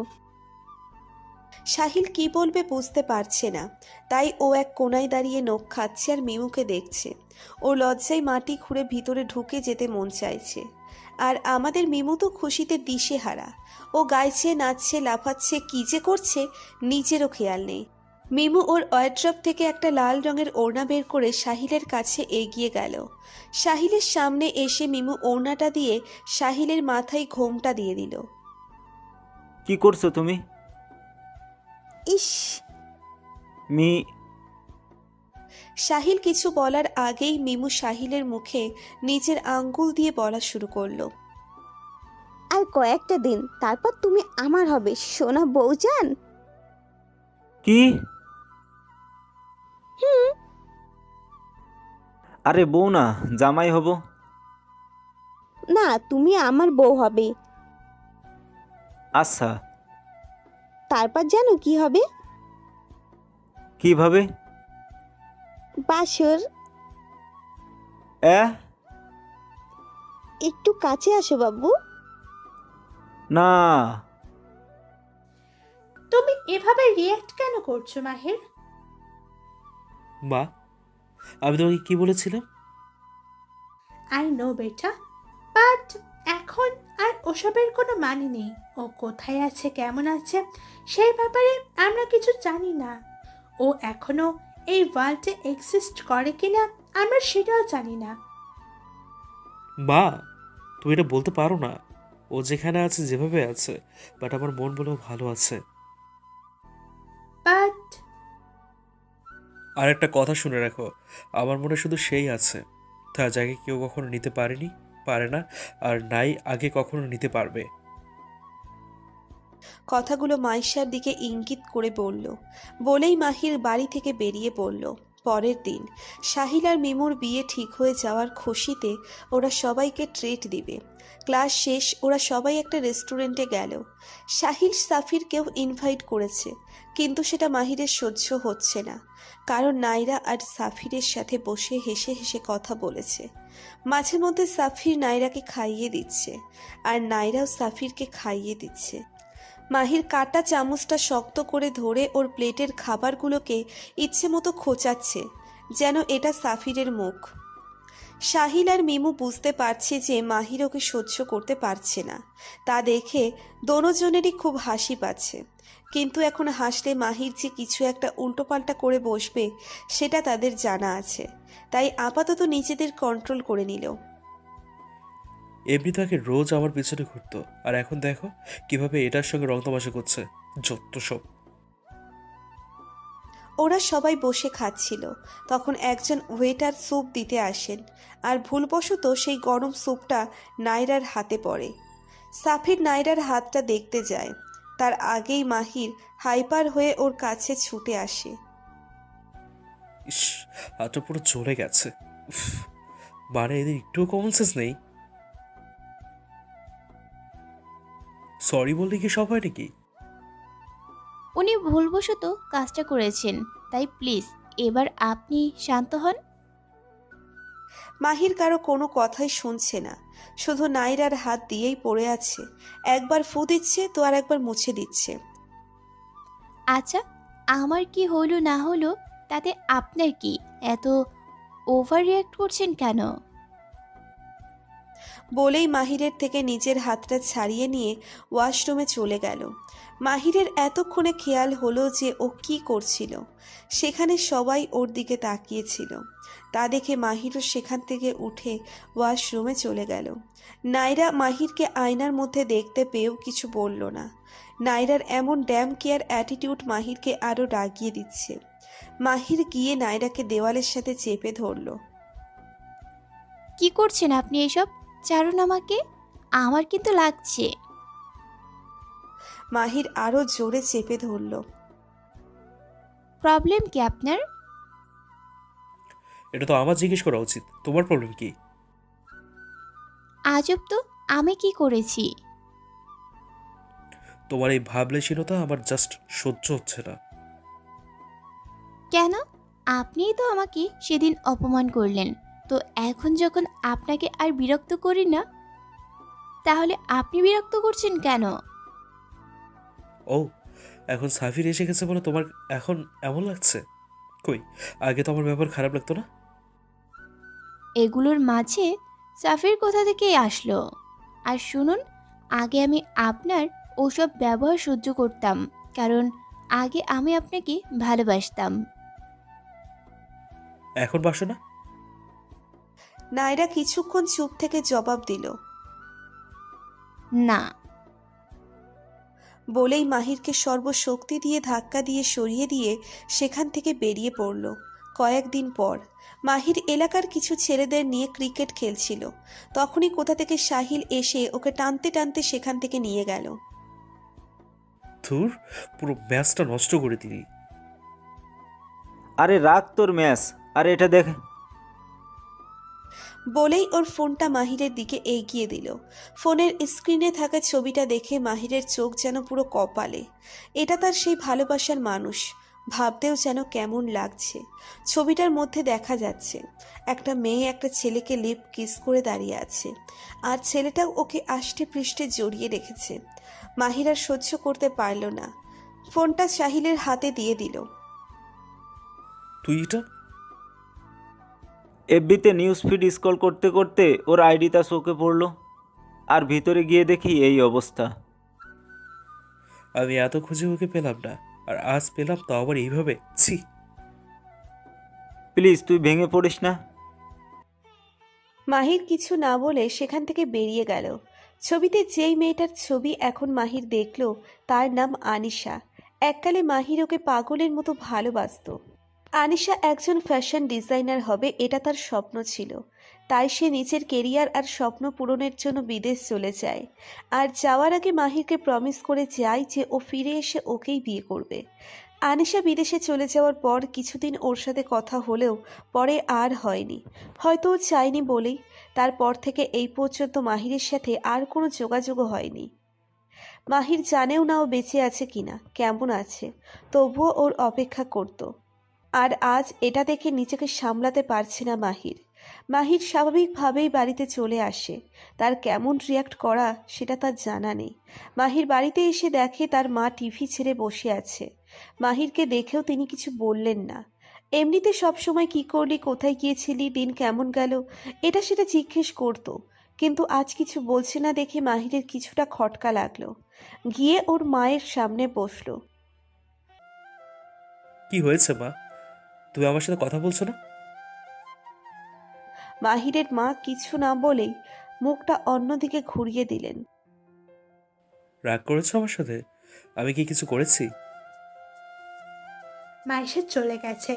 সাহিল কি বলবে বুঝতে পারছে না, তাই ও এক কোণায় দাঁড়িয়ে নখ খাচ্ছে আর মিমুকে দেখছে। ও লজ্জায় মাটি খুঁড়ে ভিতরে ঢুকে যেতে মন চাইছে। আর আমাদের মিমু তো খুশিতে দিশেহারা। ও গাইছে, নাচছে, লাফাচ্ছে, কি যে করছে নিজেরও খেয়াল নেই। মিমু ওর ওয়ার্ড্রপ থেকে একটা লাল রঙের ওড়না বের করে সাহিলের কাছে এগিয়ে গেল। সাহিলের সামনে এসে মিমু ওড়নাটা দিয়ে সাহিলের মাথায় ঘোমটা দিয়ে দিল। কি করছো তুমি? ইস, সাহিল কিছু বলার আগেই মিমু সাহিলের মুখে নিজের আঙ্গুল দিয়ে বলা শুরু করলো। আর কয়েকটা দিন তারপর তুমি আমার হবে সোনা বউজান। কি? আরে বউ না, জামাই হব। না, তুমি আমার বউ হবে। আচ্ছা, তারপর জানো কি হবে? কিভাবে? বাসর। একটু কাছে আসো বাবু। না। তুমি এভাবে রিয়্যাক্ট কেন করছো মাহির? মা, আমি তোমাকে কি বলেছিলাম? আই নো বেটা, বাট এখন আর ওসবের কোনো মানে নেই। ও কোথায় আছে, কেমন আছে, সেই ব্যাপারে আমরা কিছু জানি না। ও এখনো এই ওয়ার্ল্ডে এক্সিস্ট করে কিনা আমরা সেটাও জানি না। মা, তুমি এটা বলতে পারো না। ও যেখানে আছে, যেভাবে আছে, বাট আমার মন বলেও ভালো আছে। বাট আর একটা কথা শুনে রাখো, আমার মনে শুধু সেই আছে, তার জায়গায় কেউ কখনো নিতে পারেনি, পারে না, আর নাই আগে কখনো নিতে পারবে। কথাগুলো মাইশার দিকে ইঙ্গিত করে বলল। বলেই মাহির বাড়ি থেকে বেরিয়ে পড়ল। পরের দিন সাহিল আর মিমুর বিয়ে ঠিক হয়ে যাওয়ার খুশিতে ওরা সবাইকে ট্রিট দিবে। ক্লাস শেষ, ওরা সবাই একটা রেস্টুরেন্টে গেল। সাহিল সাফিরকেও ইনভাইট করেছে, কিন্তু সেটা মাহিরের সহ্য হচ্ছে না, কারণ নাইরা আর সাফিরের সাথে বসে হেসে হেসে কথা বলেছে। মাঝে মধ্যে সাফির নাইরাকে খাইয়ে দিচ্ছে, আর নাইরাও সাফিরকে খাইয়ে দিচ্ছে। মাহির কাটা চামচটা শক্ত করে ধরে ওর প্লেটের খাবারগুলোকে ইচ্ছে মতো খোঁচাচ্ছে, যেন এটা সাফিরের মুখ। সাহিল আর মিমু বুঝতে পারছে যে মাহির ওকে সহ্য করতে পারছে না। তা দেখে দোনোজনেরই খুব হাসি পাচ্ছে, কিন্তু এখন হাসলে মাহির যে কিছু একটা উল্টোপাল্টা করে বসবে সেটা তাদের জানা আছে, তাই আপাতত নিজেদের কন্ট্রোল করে নিল। এমনি তাকে রোজ আমার পিছনে ঘুরতো, আর এখন দেখো কিভাবে এটার সঙ্গে রং তামাশা করছে। যত সব। ওরা সবাই বসে খাচ্ছিল, তখন একজন ওয়েটার স্যুপ দিতে আসেন, আর ভুলবশত সেই গরম স্যুপটা নাইরার হাতে পড়ে। সাফির নাইরার হাতটা দেখতে যায়, তার আগেই মাহির হাইপার হয়ে ওর কাছে ছুটে আসে। ইস, হাতটা পুরো চলে গেছে। উফ, মানে এদের একটুও কমন সেন্স নেই। সরি বললে কি সব হয় নাকি? উনি ভুলবশত কাজটা করেছেন, তাই প্লিজ এবার আপনি শান্ত হন। মাহির কারো কোনো কথাই শুনছে না, শুধু নাইরার হাত দিয়েই পড়ে আছে। একবার ফু দিচ্ছে তো আর একবার মুছে দিচ্ছে। আচ্ছা, আমার কি হলো না হলো তাতে আপনার কি? এত ওভার রিয়াক্ট করছেন কেন? বলেই মাহিরের থেকে নিজের হাতটা ছাড়িয়ে নিয়ে ওয়াশরুমে চলে গেল। মাহিরের এতক্ষণে খেয়াল হলো যে ও কি করছিল। সেখানে সবাই ওর দিকে তাকিয়েছিল। তা দেখে মাহিরও সেখান থেকে উঠে ওয়াশরুমে চলে গেল। নাইরা মাহিরকে আয়নার মধ্যে দেখতে পেয়েও কিছু বলল না। নাইরার এমন ড্যাম কেয়ার অ্যাটিটিউড মাহিরকে আরও রাগিয়ে দিচ্ছে। মাহির গিয়ে নাইরাকে দেওয়ালের সাথে চেপে ধরল। কি করছেন আপনি এসব? ছাড়ুন আমাকে, আমার কিন্তু লাগছে। মাহির আরও জোরে চেপে ধরল। প্রবলেম কি আপনার? এটা তো আমার জিজ্ঞেস করা উচিত, তোমার প্রবলেম কি? আজব তো, আমি কি করেছি? তোমার এই ভাবলেশীলতা আমার জাস্ট সহ্য হচ্ছে না। কেন? আপনিই তো আমাকে সেদিন অপমান করলেন, তো এখন যখন আপনাকে আর বিরক্ত করি না, তাহলে আপনি বিরক্ত করছেন কেন? ও, এখন সাফির এসে গেছে বলে তোমার এখন এমন লাগছে? কই, আগে তো আমার ব্যাপার খারাপ লাগতো না। এগুলোর মাঝে সাফির কোথা থেকেই আসলো? আর শুনুন, আগে আমি আপনার ওসব ব্যবহার সহ্য করতাম, কারণ আগে আমি আপনাকে ভালোবাসতাম। এখন বাসো না? নাইরা কিছুক্ষণ চুপ থেকে জবাব দিল। না। বলেই মাহিরকে সর্বশক্তি দিয়ে ধাক্কা দিয়ে সরিয়ে দিয়ে সেখান থেকে বেরিয়ে পড়ল। কয়েকদিন পর মাহির এলাকার কিছু ছেলেদের নিয়ে ক্রিকেট খেলছিল। তখনই কোথা থেকে সাহিল এসে ওকে টানতে টানতে সেখান থেকে নিয়ে গেল। ধুর, পুরো ম্যাচটা নষ্ট করে দিলি। আরে রাখ তোর ম্যাচ, আর এটা দেখ। বলেই ওর ফোনটা মাহিরের দিকে এগিয়ে দিল। ফোনের স্ক্রিনে থাকা ছবিটা দেখে মাহিরের চোখ যেন পুরো কপালে। এটা তার সেই ভালোবাসার মানুষ। ভাবতেও যেন কেমন লাগছে। ছবিটার মধ্যে দেখা যাচ্ছে একটা মেয়ে একটা ছেলেকে লিপ কিস করে দাঁড়িয়ে আছে, আর ছেলেটাও ওকে আষ্টে পৃষ্ঠে জড়িয়ে রেখেছে। মাহির আর সহ্য করতে পারল না, ফোনটা সাহিলের হাতে দিয়ে দিল। তুই এটা? এফবিতে নিউজ ফিড স্ক্রল করতে করতে ওর আইডিটা চোখে পড়লো, আর ভিতরে গিয়ে দেখি এই অবস্থা। আমি এত খুঁজে ওকে পেলাম না, আর আজ পেলাম, তাও আবার এইভাবে। ছি। প্লিজ তুই ভেঙে পড়িস না। মাহির কিছু না বলে সেখান থেকে বেরিয়ে গেল। ছবিতে যেই মেয়েটার ছবি এখন মাহির দেখল, তার নাম আনিশা। এককালে মাহির ওকে পাগলের মতো ভালোবাসতো। আনিশা একজন ফ্যাশন ডিজাইনার হবে, এটা তার স্বপ্ন ছিল। তাই সে নিজের কেরিয়ার আর স্বপ্ন পূরণের জন্য বিদেশ চলে যায়। আর যাওয়ার আগে মাহিরকে প্রমিস করে যায় যে ও ফিরে এসে ওকেই বিয়ে করবে। আনিশা বিদেশে চলে যাওয়ার পর কিছুদিন ওর সাথে কথা হলেও পরে আর হয়নি। হয়তো ও চায়নি বলেই তারপর থেকে এই পর্যন্ত মাহিরের সাথে আর কোনো যোগাযোগও হয়নি। মাহির জানেও না ও বেঁচে আছে কিনা, কেমন আছে, তবুও ওর অপেক্ষা করত। আর আজ এটা দেখে নিজেকে সামলাতে পারছে না মাহির। মাহির স্বাভাবিকভাবেই বাড়িতে চলে আসে। তার কেমন রিয়াক্ট করা সেটা তার জানা নেই। মাহির বাড়িতে এসে দেখে তার মা টিভি ছেড়ে বসে আছে। মাহিরকে দেখেও তিনি কিছু বললেন না। এমনিতে সবসময় কি করলি, কোথায় গিয়েছিলি, দিন কেমন গেল, এটা সেটা জিজ্ঞেস করতো, কিন্তু আজ কিছু বলছে না দেখে মাহিরের কিছুটা খটকা লাগলো। গিয়ে ওর মায়ের সামনে বসলো। কি হয়েছে মা? তুমি আমার সাথে কথা বলছো না? মাহিরের মা কিছু না বলেই মুখটা অন্যদিকে ঘুরিয়ে দিলেন। রাগ করেছো আমার সাথে? আমি কি কিছু করেছি? মাইশা চলে গেছে।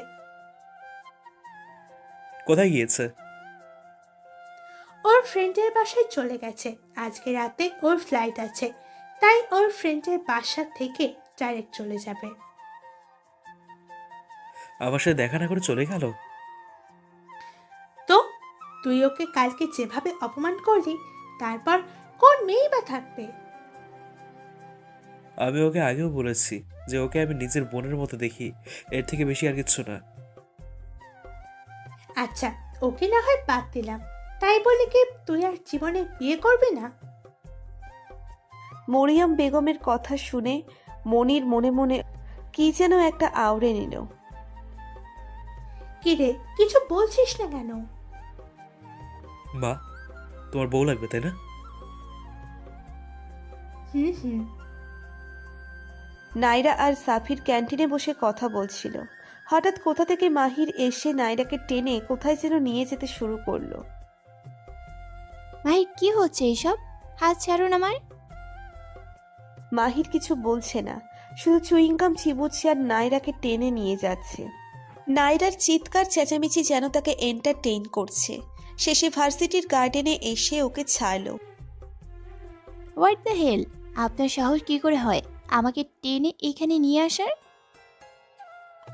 কোথায় গিয়েছে? ওর ফ্রেন্ডের বাসায় চলে গেছে। আজকে রাতে ওর ফ্লাইট আছে, তাই ওর ফ্রেন্ডের বাসা থেকে ডাইরেক্ট চলে যাবে। আমার সাথে দেখা না করে চলে গেল? তো তুই ওকে কালকে যেভাবে অপমান করলি, তারপর কোন মেয়েই বা থাকবে? আমি ওকে আগেও বলেছি যে ওকে আমি নিজের বোনের মতো দেখি, এর থেকে বেশি আর কিচ্ছু না। আচ্ছা, ওকে না হয় বাদ দিলাম, তাই বলে কি তুই আর জীবনে বিয়ে করবি না? মরিয়ম বেগমের কথা শুনে মনির মনে মনে কি যেন একটা আওড়ে নিল। কি রে, কিছু বলছিস না কেন? মা, তোমার বউ লাগবে তাই না? হুম হুম। নাইরা আর সাফির ক্যান্টিনে বসে কথা বলছিল। হঠাৎ কোথা থেকে মাহির এসে নাইরাকে টেনে কোথায় যেন নিয়ে যেতে শুরু করলো। ভাই কি হচ্ছে এইসব? হাত ছাড়ুন আমার। মাহির কিছু বলছে না, শুধু চুইংগাম চিবুচ্ছে আর নাইরাকে টেনে নিয়ে যাচ্ছে। নাইরার চিৎকার চেঁচামেচি যেন তাকে এন্টারটেইন করছে। শেষে ভার্সিটির গার্ডেনে এসে ওকে ছাড়লো। হোয়াট দ্য হেল, আপনার সাহস কি করে হয় আমাকে টেনে এখানে নিয়ে আসার?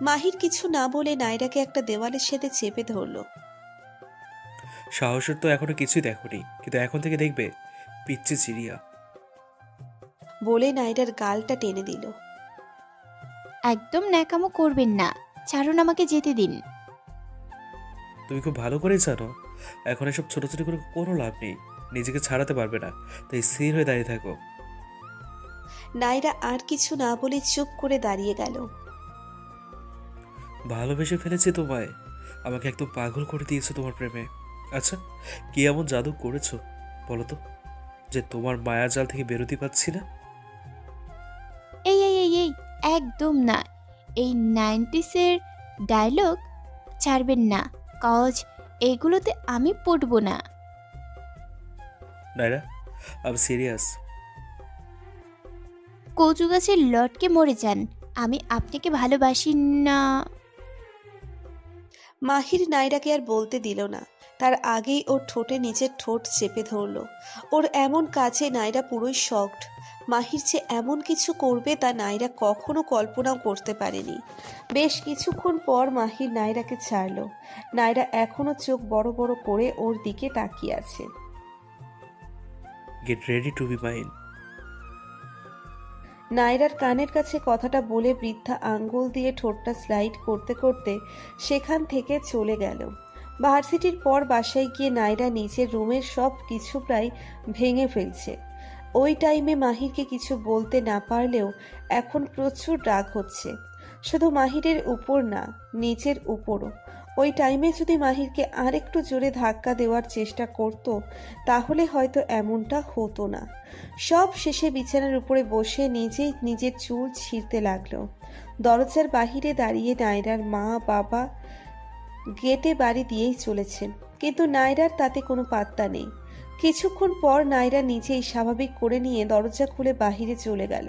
মাহির কিছু না বলে নাইরাকে একটা দেওয়ালের সাথে চেপে ধরলো। সাহসের তো এখনো কিছুই দেখোনি, কিন্তু এখন থেকে দেখবে পিচ্ছি চিড়িয়া। বলে নাইরার গালটা টেনে দিল। একদম ন্যাকামো করবেন না, ছাড়ুন আমাকে যেতে দিন। তুমি খুব ভালো করেই জানো এখন এসব ছোটাছুটি করে কোনো লাভ নেই, নিজেকে ছাড়াতে পারবে না, তাই স্থির হয়ে দাঁড়িয়ে থাকো। নাইরা আর কিছু না বলে চুপ করে দাঁড়িয়ে গেল। ভালোবেসে ফেলেছি তোমায়, আমাকে একদম পাগল করে দিয়েছো তোমার প্রেমে। আচ্ছা, কি এমন জাদু করেছো বলো তো, যে তোমার মায়াজাল থেকে বেরোতে পারছি না? এই এই এই এই একদম না, এই 90s-এর ডায়লগ ছাড়বেন না, কজ এগুলোতে আমি পড়বো না। নাইরা, আমি সিরিয়াস। কচু গাছের লটকে মরে যান, আমি আপনাকে ভালোবাসি না। মাহির নাইরাকে আর বলতে দিল না, তার আগেই ওর ঠোঁটে নিচের ঠোঁট চেপে ধরলো। ওর এমন কাছে নাইরা পুরোই শকড। মাহির যে এমন কিছু করবে তা নাইরা কখনো কল্পনাও করতে পারেনি। বেশ কিছুক্ষণ পর মাহির নাইরাকে ছাড়লো। নাইরা এখনো চোখ বড় বড় করে ওর দিকে তাকিয়ে আছে। Get ready to be mine. নাইরার কানের কাছে কথাটা বলে বৃদ্ধা আঙ্গুল দিয়ে ঠোঁটটা স্লাইড করতে করতে সেখান থেকে চলে গেল। ভার্সিটির পর বাসায় গিয়ে নাইরা নিজের রুমের সব কিছু প্রায় ভেঙে ফেলছে। ওই টাইমে মাহিরকে কিছু বলতে না পারলেও এখন প্রচুর রাগ হচ্ছে, শুধু মাহিরের উপর না, নিজের উপরও। ওই টাইমে যদি মাহিরকে আরেকটু জোরে ধাক্কা দেওয়ার চেষ্টা করত তাহলে হয়তো এমনটা হতো না। সব শেষে বিছানার উপরে বসে নিজেই নিজের চুল ছিঁড়তে লাগলো। দরজার বাহিরে দাঁড়িয়ে নাইরার মা বাবা গেটে বাড়ি দিয়েই চলেছেন, কিন্তু নাইরার তাতে কোনো পাত্তা নেই। কিছুক্ষণ পর নাইরা নিজেই স্বাভাবিক করে নিয়ে দরজা খুলে বাহিরে চলে গেল।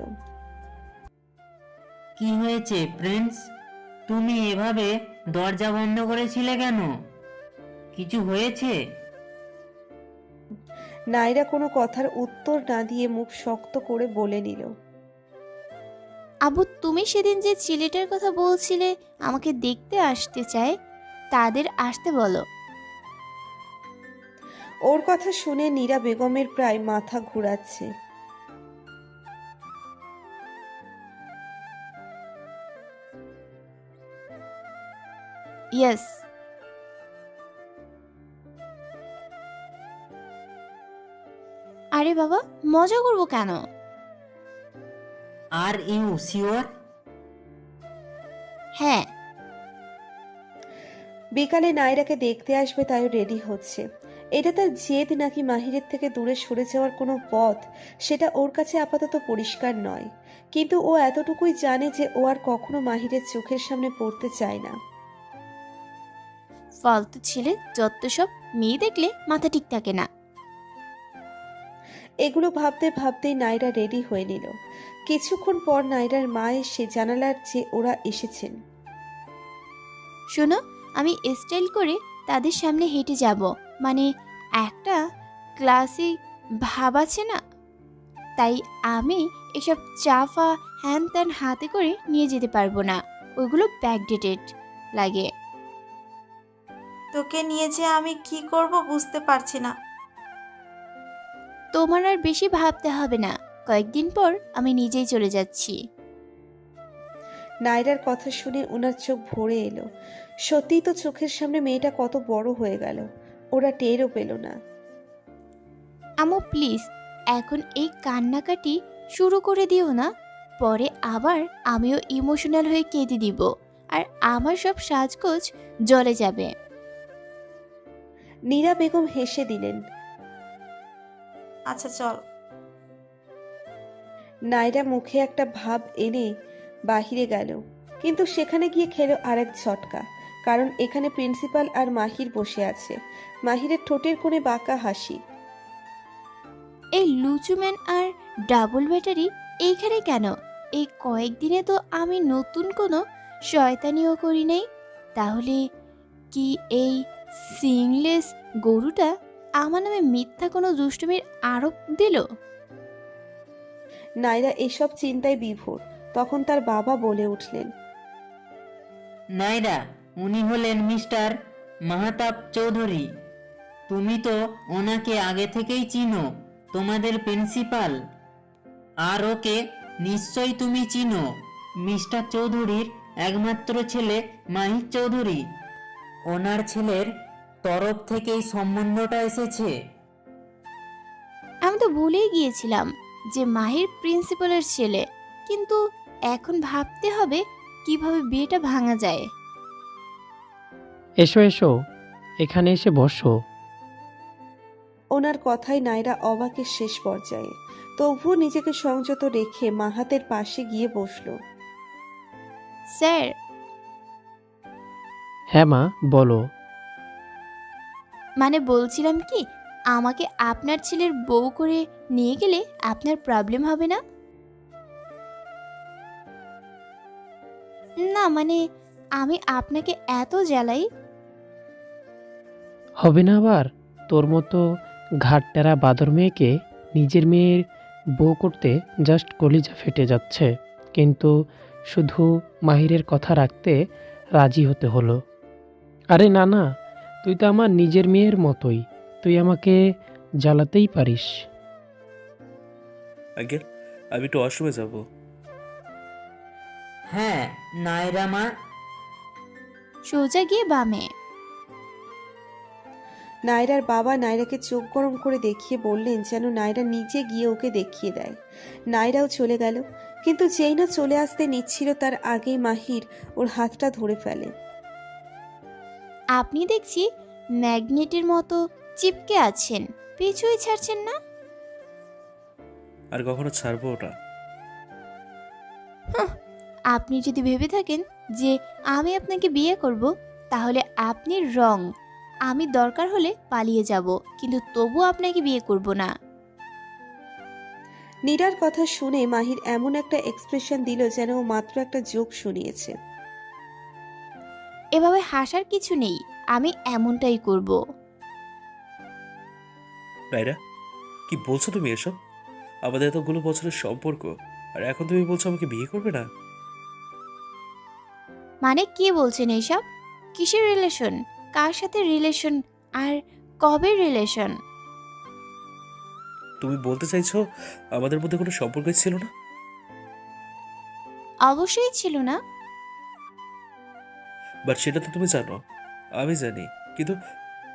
কি হয়েছে প্রিন্স, তুমি এভাবে দরজা বন্ধ করেছিলে কেন? কিছু হয়েছে? নাইরা কোনো কথার উত্তর না দিয়ে মুখ শক্ত করে বলে নিল, আবু তুমি সেদিন যে ছেলেটার কথা বলছিলে আমাকে দেখতে আসতে চায়, তাদের আসতে বলো। ওর কথা শুনে নীরা বেগমের প্রায় মাথা ঘুরাচ্ছে। ইয়েস। আরে বাবা, মজা করবো কেন? Are you sure? হ্যাঁ। বিকালে নাইরাকে দেখতে আসবে, তাই রেডি হচ্ছে। এটা তার জেদ নাকি মাহিরের থেকে দূরে সরে যাওয়ার কোনো পথ, সেটা ওর কাছে আপাতত পরিষ্কার নয়। কিন্তু ও এতটুকুই জানে যে ও আর কখনো মাহিরের চোখের সামনে পড়তে চায় না। ফালতু ছেলে যত সব, মেয়ে দেখলে মাথা ঠিক থাকে না। এগুলো ভাবতে ভাবতেই নাইরা রেডি হয়ে নিল। কিছুক্ষণ পর নাইরার মা এসে জানালার যে ওরা এসেছেন। শোনো, আমি স্টাইল করে তাদের সামনে হেঁটে যাব, মানে একটা ক্লাসিক ভাব আছে না, তাই আমি এসব চাফা হ্যান ত্যান হাতে করে নিয়ে যেতে পারবো না, ওইগুলো ব্যাকডেটেড লাগে। তোকে নিয়ে যে আমি কি করব বুঝতে পারছি না। তোমার আর বেশি ভাবতে হবে না, কয়েকদিন পর আমি নিজেই চলে যাচ্ছি। নাইরার কথা শুনে ওনার চোখ ভরে এলো। সত্যিই তো চোখের সামনে মেয়েটা কত বড় হয়ে গেল, ওরা টেরও পেল না। আমো প্লিজ, এখন এই কান্নাকাটি শুরু করে দিও না, পরে আবার আমিও ইমোশনাল হয়ে কেঁদে দিব, আর আমার সব সাজগোজ জ্বলে যাবে। নীরা বেগম হেসে দিলেন। আচ্ছা চল। নাইরা মুখে একটা ভাব এনে বাহিরে গেল, কিন্তু সেখানে গিয়ে খেলো আরেক ঝটকা। কারণ এখানে প্রিন্সিপাল আর মাহির বসে আছে। মাহিরের ঠোঁটের কোণে বাঁকা হাসি। এই লুচুম্যান আর ডাবল ব্যাটারি এইখানে কেন? এই কয়েকদিনে তো আমি নতুন কোনো শয়তানিও করি নাই। তাহলে কি এই সিংলেস গরুটা আমার নামে মিথ্যা কোনো দুষ্টুমির আরোপ দিল? নাইরা এসব চিন্তায় বিভোর। তখন তার বাবা বলে উঠলেন, নাইরা, উনি হলেন মিস্টার মাহতাব চৌধুরী। তুমি তো ওনাকে আগে থেকেই চিনো, তোমাদের প্রিন্সিপাল। আর ওকে নিশ্চয়ই তুমি চিনো, মিস্টার চৌধুরীর একমাত্র ছেলে মাহির চৌধুরী। ওনার ছেলের তরফ থেকেই সম্বন্ধটা এসেছে। আমি তো ভুলেই গিয়েছিলাম যে মাহির প্রিন্সিপালের ছেলে, কিন্তু এখন ভাবতে হবে কিভাবে বিয়েটা ভাঙা যায়। এসো এসো, এখানে এসে বসো। ওনার কথায় নাইরা অবাকের শেষ পর্যায়ে। তবুও নিজেকে সংযত রেখে মাহাতের পাশে গিয়ে বসলো। স্যার, হ্যাঁ মা, বলো। মানে বলছিলাম কি, আমাকে আপনার ছেলের বউ করে নিয়ে গেলে আপনার প্রবলেম হবে না? না মানে আমি আপনাকে এত জ্বালাই। হবে না আবার? তোর মতো ঘাটটেরা বাদর মেয়েকে নিজের মেয়ের বউ করতে জাস্ট কলিজা ফেটে যাচ্ছে, কিন্তু শুধু মাহিরের কথা রাখতে রাজি হতে হলো। আরে না না, তুই তো আমার নিজের মেয়ের মতোই, তুই আমাকে জ্বালাতেই পারিস। আঙ্কেল, আমি একটু ওয়াশরুমে যাব। হ্যাঁ নাইরা মা। সোজা গিয়ে বামে। নাইরার বাবা নাইরাকে চোখ গরম করে দেখিয়ে বললেন যেন নাইরা নিজে গিয়ে ওকে দেখিয়ে দেয়। নাইরাও চলে গেল, কিন্তু যেই না চলে আসতে নিচ্ছিল তার আগেই মাহির ওর হাতটা ধরে ফেলে। আপনি দেখছি ম্যাগনেটের মতো চিপকে আছেন, পিছুই ছাড়ছেন না। আর কখনো ছাড়বো ওটা? আপনি যদি ভেবে থাকেন যে আমি আপনাকে বিয়ে করব, তাহলে আপনি রং। আমি দরকার হলে পালিয়ে যাব, কিন্তু তবু আপনাকে বিয়ে করব না। নীরার কথা শুনে মাহির এমন একটা এক্সপ্রেশন দিল যেন ও মাত্র একটা জোক শুনিয়েছে। এভাবে হাসার কিছু নেই, আমি এমনটাই করব। নাইরা, কি বলছো তুমি এসব? আমাদের এতগুলো বছরের সম্পর্ক, আর এখন তুমি বলছো আমাকে বিয়ে করবে না? মানে কি বলছেন এইসব? কিসের রিলেশন? কার সাথে রিলেশন? আর কবে রিলেশন? তুমি বলতে চাইছো আমাদের মধ্যে কোনো সম্পর্কই ছিল না? অবশ্যই ছিল না। বাট সেটা তো তুমি জানো, আমি জানি, কিন্তু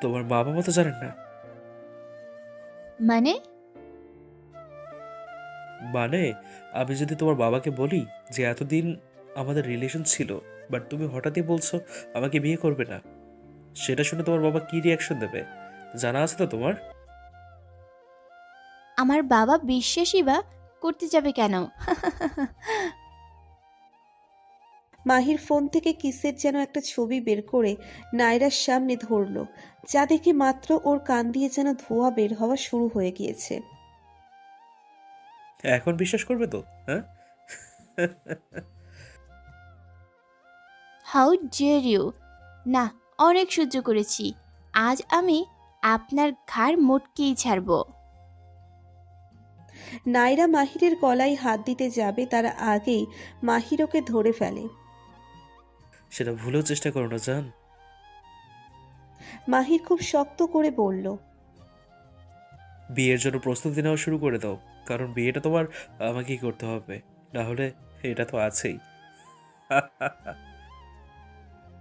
তোমার মা বাবা তো জানেন না। মানে মানে আমি যদি তোমার বাবাকে বলি যে এতদিন আমাদের রিলেশন ছিল, বাট তুমি হঠাৎই বলছো আমাকে বিয়ে করবে না, সেটা শুনে তোমার বাবা কি রিয়াকশন দেবে জানা আছে তো তোমার? আমার বাবা বিশ্বাসই বা করতে যাবে কেন? মাহির ফোন থেকে কিসের যেন একটা ছবি বের করে নাইরার সামনে ধরলো, যা দেখে মাত্র ওর কান দিয়ে যেন ধোঁয়া বের হওয়া শুরু হয়ে গিয়েছে। এখন বিশ্বাস করবে তো? হ্যাঁ? How dare you! না, অনেক সহ্য করেছি, আজ আমি আপনার ঘাড় মোটকেই ছাড়ব। নাইরা মাহিরের গলায় হাত দিতে যাবে তার আগেই মাহির ওকে ধরে ফেলে। সেটা ভুলেও চেষ্টা করো না জান। মাহির খুব শক্ত করে বলল, বিয়ের জন্য প্রস্তুতি নেওয়া শুরু করে দাও, কারণ বিয়েটা তোমার আমাকেই করতে হবে, না হলে এটা তো আছেই।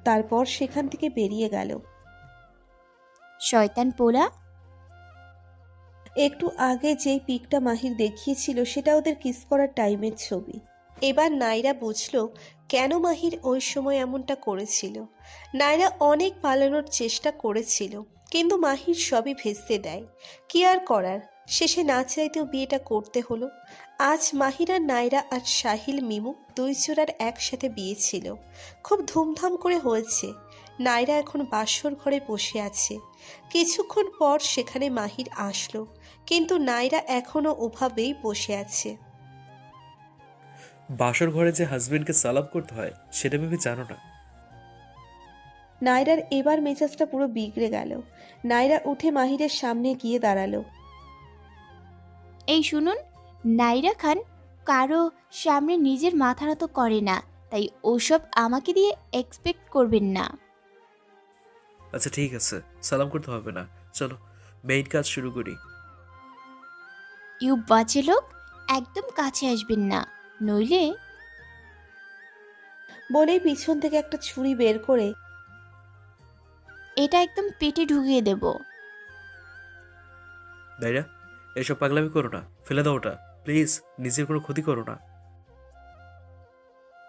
তারপর সেখান থেকে বেরিয়ে গেল। শয়তান পোলা। একটু আগে যেই পিকটা মাহির দেখিয়েছিল সেটা ওদের কিস করার টাইমের ছবি। এবার নাইরা বুঝলো কেন মাহির ওই সময় এমনটা করেছিল। নাইরা অনেক পালানোর চেষ্টা করেছিল, কিন্তু মাহির সবই ভেস্তে দেয়। কি আর করার, শেষে না চাইতেও বিয়েটা করতে হলো। আজ মাহিরা, নাইরা আর সাহিল মিমু দুই জোড়ার একসাথে বিয়ে ছিল। খুব ধুমধাম করে হয়েছে। নাইরা এখন বাসর ঘরে বসে আছে। কিছুক্ষণ পর সেখানে মাহির আসলো, কিন্তু নাইরা এখনো ওভাবেই বসে আছে। বাসর ঘরে যে হাজবেন্ডকে সালাম করতে হয় সেটা ভেবে জানো না? নাইরার এবার মেজাজটা পুরো বিগড়ে গেল। নাইরা উঠে মাহিরের সামনে গিয়ে দাঁড়ালো। এই শুনুন, নাইরা খান কারো সামনে নিজের মাথা নত করে না, তাই ওসব আমাকে দিয়ে এক্সপেক্ট করবেন না। আচ্ছা ঠিক আছে, সালাম করতে হবে না, চলো মেইন কাজ শুরু করি। ইউ বাজে লোক, একদম কাছে আসবেন না, নইলে। বলেই পিছন থেকে একটা ছুরি বের করে এটা একদম পেটে ঢুকিয়ে দেব। নাইরা, এসব পাগলামি করো না, ফেলে দাও ওটা প্লিজ, নিজের কোনো ক্ষতি করো না।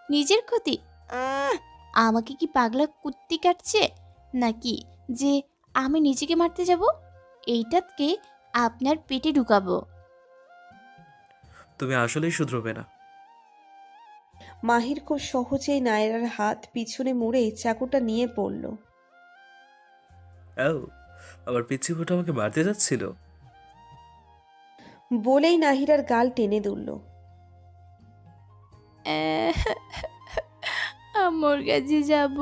নিজের ক্ষতি? আমাকে কি পাগলা কুত্তি কাটছে নাকি যে আমি নিজেকে মারতে যাব? এইটাকে আপনার পেটে ঢুকাবো। তুমি আসলেই শুধরবে না। মাহির খুব সহজেই নায়রার হাত পিছনে মুড়ে চাকুটা নিয়ে পড়ল। ও, আবার পিচ্ছি ফুটো আমাকে মারতে যাচ্ছিল। বলেই নাহিরার গাল টেনে ধরল। আমার কাছে যাব।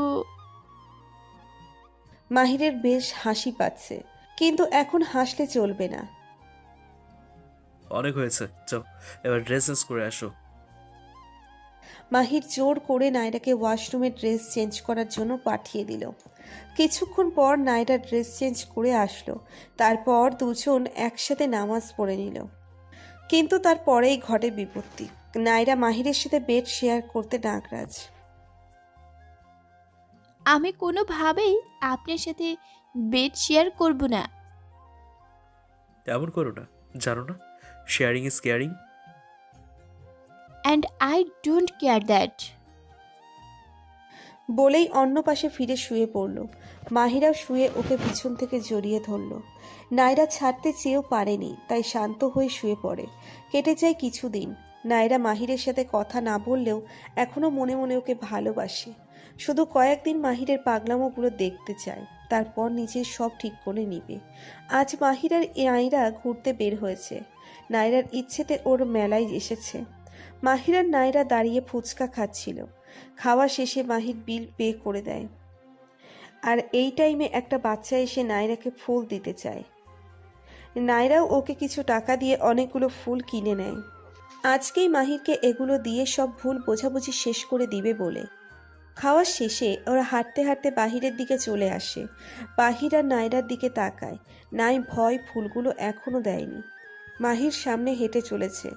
মাহিরের বেশ হাসি পাচ্ছে, কিন্তু এখন হাসলে চলবে না। অনেক হয়েছে, যাও এবার ড্রেস চেঞ্জ করে আসো। মাহির জোর করে নায়রাকে ওয়াশরুমে ড্রেস চেঞ্জ করার জন্য পাঠিয়ে দিল। কিছুক্ষণ পর নায়রা ড্রেস চেঞ্জ করে আসলো। তারপর দুজন একসাথে নামাজ পড়ে নিল। কিন্তু তারপরেই ঘটে বিপত্তি। নায়রা মাহিরের সাথে বেড শেয়ার করতে নারাজ। আমি কোনোভাবেই আপনার সাথে বেড শেয়ার করব না। তেমন করো না, জানো না sharing is caring. And I don't care that. বলেই অন্য পাশে ফিরে শুয়ে পড়ল। মাহিরাও শুয়ে ওকে পিছন থেকে জড়িয়ে ধরল। নায়রা ছাড়তে চেয়েও পারেনি, তাই শান্ত হয়ে শুয়ে পড়ে। কেটে যায় কিছুদিন। নায়রা মাহিরের সাথে কথা না বললেও এখনো মনে মনে ওকে ভালোবাসে। শুধু কয়েকদিন মাহিরের পাগলামোগুলো দেখতে চায়, তারপর নিজের সব ঠিক করে নিবে। আজ মাহির আর নায়রা ঘুরতে বের হয়েছে। নায়রার ইচ্ছেতে ওর মেলায় এসেছে। মাহির আর নায়রা দাঁড়িয়ে ফুচকা খাচ্ছিল। খাওয়া শেষে মাহির বিল পে করে দেয়। আর এই টাইমে একটা বাচ্চা এসে নায়রাকে ফুল দিতে চায়। নায়রাও ওকে কিছু টাকা দিয়ে অনেকগুলো ফুল কিনে নেয়। আজকেই মাহিরকে এগুলো দিয়ে সব ভুল বোঝাবুঝি শেষ করে দিবে বলে। খাওয়ার শেষে ওরা হাঁটতে হাঁটতে বাহিরের দিকে চলে আসে। বাহির আর নায়রার দিকে তাকায়। নাই ভয়, ফুলগুলো এখনো দেয়নি। মাহির সামনে হেঁটে চলেছে,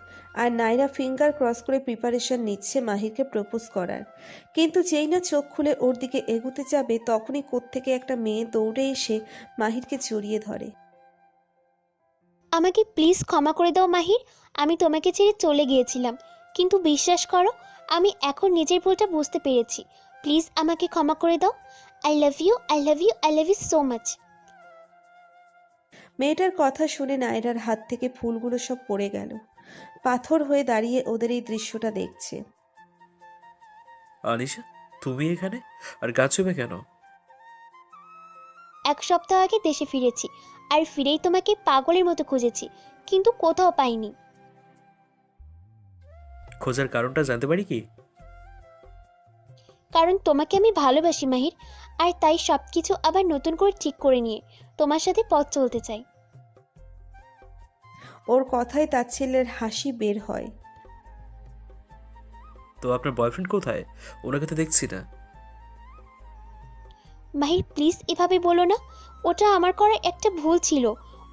আর নায়রা ফিঙ্গার ক্রস করে প্রিপারেশন নিচ্ছে মাহিরকে প্রপোজ করার। কিন্তু যেই না চোখ খুলে ওর দিকে এগোতে যাবে, তখনই কোত্থেকে একটা মেয়ে দৌড়ে এসে মাহিরকে জড়িয়ে ধরে। আমাকে প্লিজ ক্ষমা করে দাও মাহির, আমি তোমাকে ছেড়ে চলে গিয়েছিলাম, কিন্তু বিশ্বাস করো আমি এখন নিজের ভুলটা বুঝতে পেরেছি। প্লিজ আমাকে ক্ষমা করে দাও। I love you, I love you, I love you so much. মেয়েটার কথা শুনে নায়রার হাত থেকে ফুলগুলো সব পড়ে গেল। পাথর হয়ে দাঁড়িয়ে ওদের এই দৃশ্যটা দেখছে। আনিশা, তুমি এখানে? আর কাঁদছো কেন? এক সপ্তাহ আগে দেশে ফিরেছি, আর ফিরেই তোমাকে পাগলের মতো খুঁজেছি, কিন্তু কোথাও পাইনি। খোঁজার কারণটা জানতে পারি কি? কারণ তোমাকে আমি ভালোবাসি মাহির, আর তাই সব কিছু আবার নতুন করে ঠিক করে নিয়ে তোমার সাথে পথ চলতে চাই। ওর কথায় তার ছেলের হাসি বের হয়। তো আপনার বয়ফ্রেন্ড কোথায়? ওনাকে তো দেখছি না। মাহির প্লিজ এভাবে বলো না, ওটা আমার করা একটা ভুল ছিল।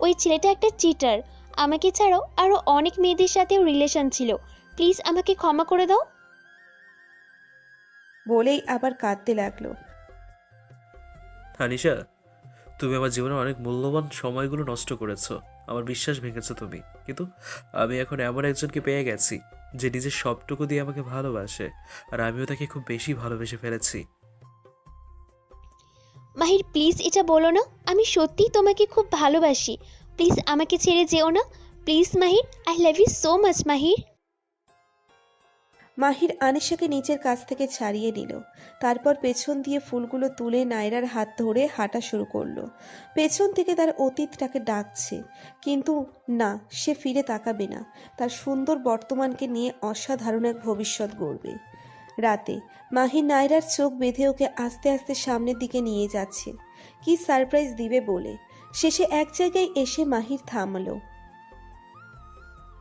ওই ছেলেটা একটা চিটার। আমাকে ছাড়াও আরও অনেক মেয়েদের সাথেও রিলেশন ছিল। প্লিজ আমাকে ক্ষমা করে দাও। বলেই আবার কাঁদতে লাগলো। আনিশা, তুমি আমার জীবনে অনেক মূল্যবান সময়গুলো নষ্ট করেছো, আমার বিশ্বাস ভেঙেছো তুমি। কিন্তু আমি এখন এমন একজনকে পেয়ে গেছি যে নিজের সবটুকু দিয়ে আমাকে ভালোবাসে, আর আমিও তাকে খুব বেশি ভালোবেসে ফেলেছি। মাহির প্লিজ এটা বলো না, আমি সত্যিই তোমাকে খুব ভালোবাসি। প্লিজ আমাকে ছেড়ে যেও না। Please Mahir, I love you so much Mahir. Mahir আনিশাকে নিচের কাছ থেকে ছাড়িয়ে নিল। তারপর পেছন দিয়ে ফুলগুলো তুলে নায়রার হাত ধরে হাঁটা শুরু করলো। পেছন থেকে তার অতীতটাকে ডাকছে, কিন্তু না, সে ফিরে তাকাবে না। তার সুন্দর বর্তমানকে নিয়ে অসাধারণ এক ভবিষ্যৎ গড়বে। রাতে মাহির নায়রার চোখ বেঁধে ওকে আস্তে আস্তে সামনের দিকে নিয়ে যাচ্ছে, কি সারপ্রাইজ দিবে বলে। শেষে এক জায়গায় এসে মাহির থামলো।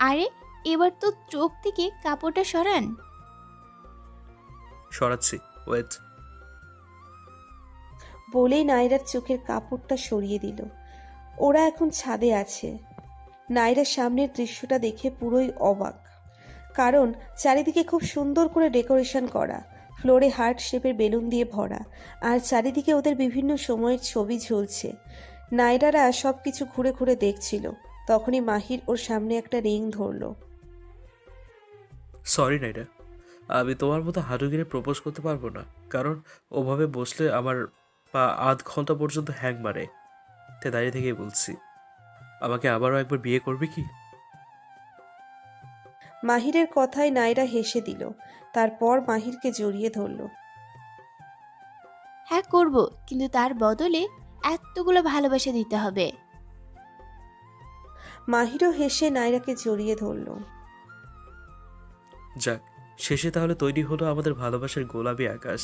আরে এবার তো চোখ থেকে কাপড়টা সরান। সরাচ্ছি, ওয়েট। বলেই নায়রার চোখের কাপড়টা সরিয়ে দিল। ওরা এখন ছাদে আছে। নায়রার সামনের দৃশ্যটা দেখে পুরোই অবাক, কারণ চারিদিকে খুব সুন্দর করে ডেকোরেশন করা, ফ্লোরে হার্ট শেপের বেলুন দিয়ে ভরা, আর চারিদিকে ওদের বিভিন্ন সময়ের ছবি ঝুলছে। নায়রারা সব কিছু ঘুরে ঘুরে দেখছিল। তখনই মাহির ওর সামনে একটা রিং ধরলো। সরি নাইরা, আমি তোমার মতো হাঁটু গিরে প্রপোজ করতে পারবো না, কারণ ওভাবে বসলে আমার পা আধ ঘন্টা পর্যন্ত হ্যাং মারে। তাই দাঁড়িয়ে থেকেই বলছি, আমাকে আবারও একবার বিয়ে করবে কি? মাহিরের কথায় নায়রা হেসে দিল। তারপর মাহিরকে জড়িয়ে ধরল। হ্যাঁ করব, কিন্তু তার বদলে এতগুলো ভালোবাসা দিতে হবে। মাহিরও হেসে নায়রাকে জড়িয়ে ধরল। যাক, শেষে তাহলে তৈরি হলো আমাদের ভালোবাসার গোলাপি আকাশ।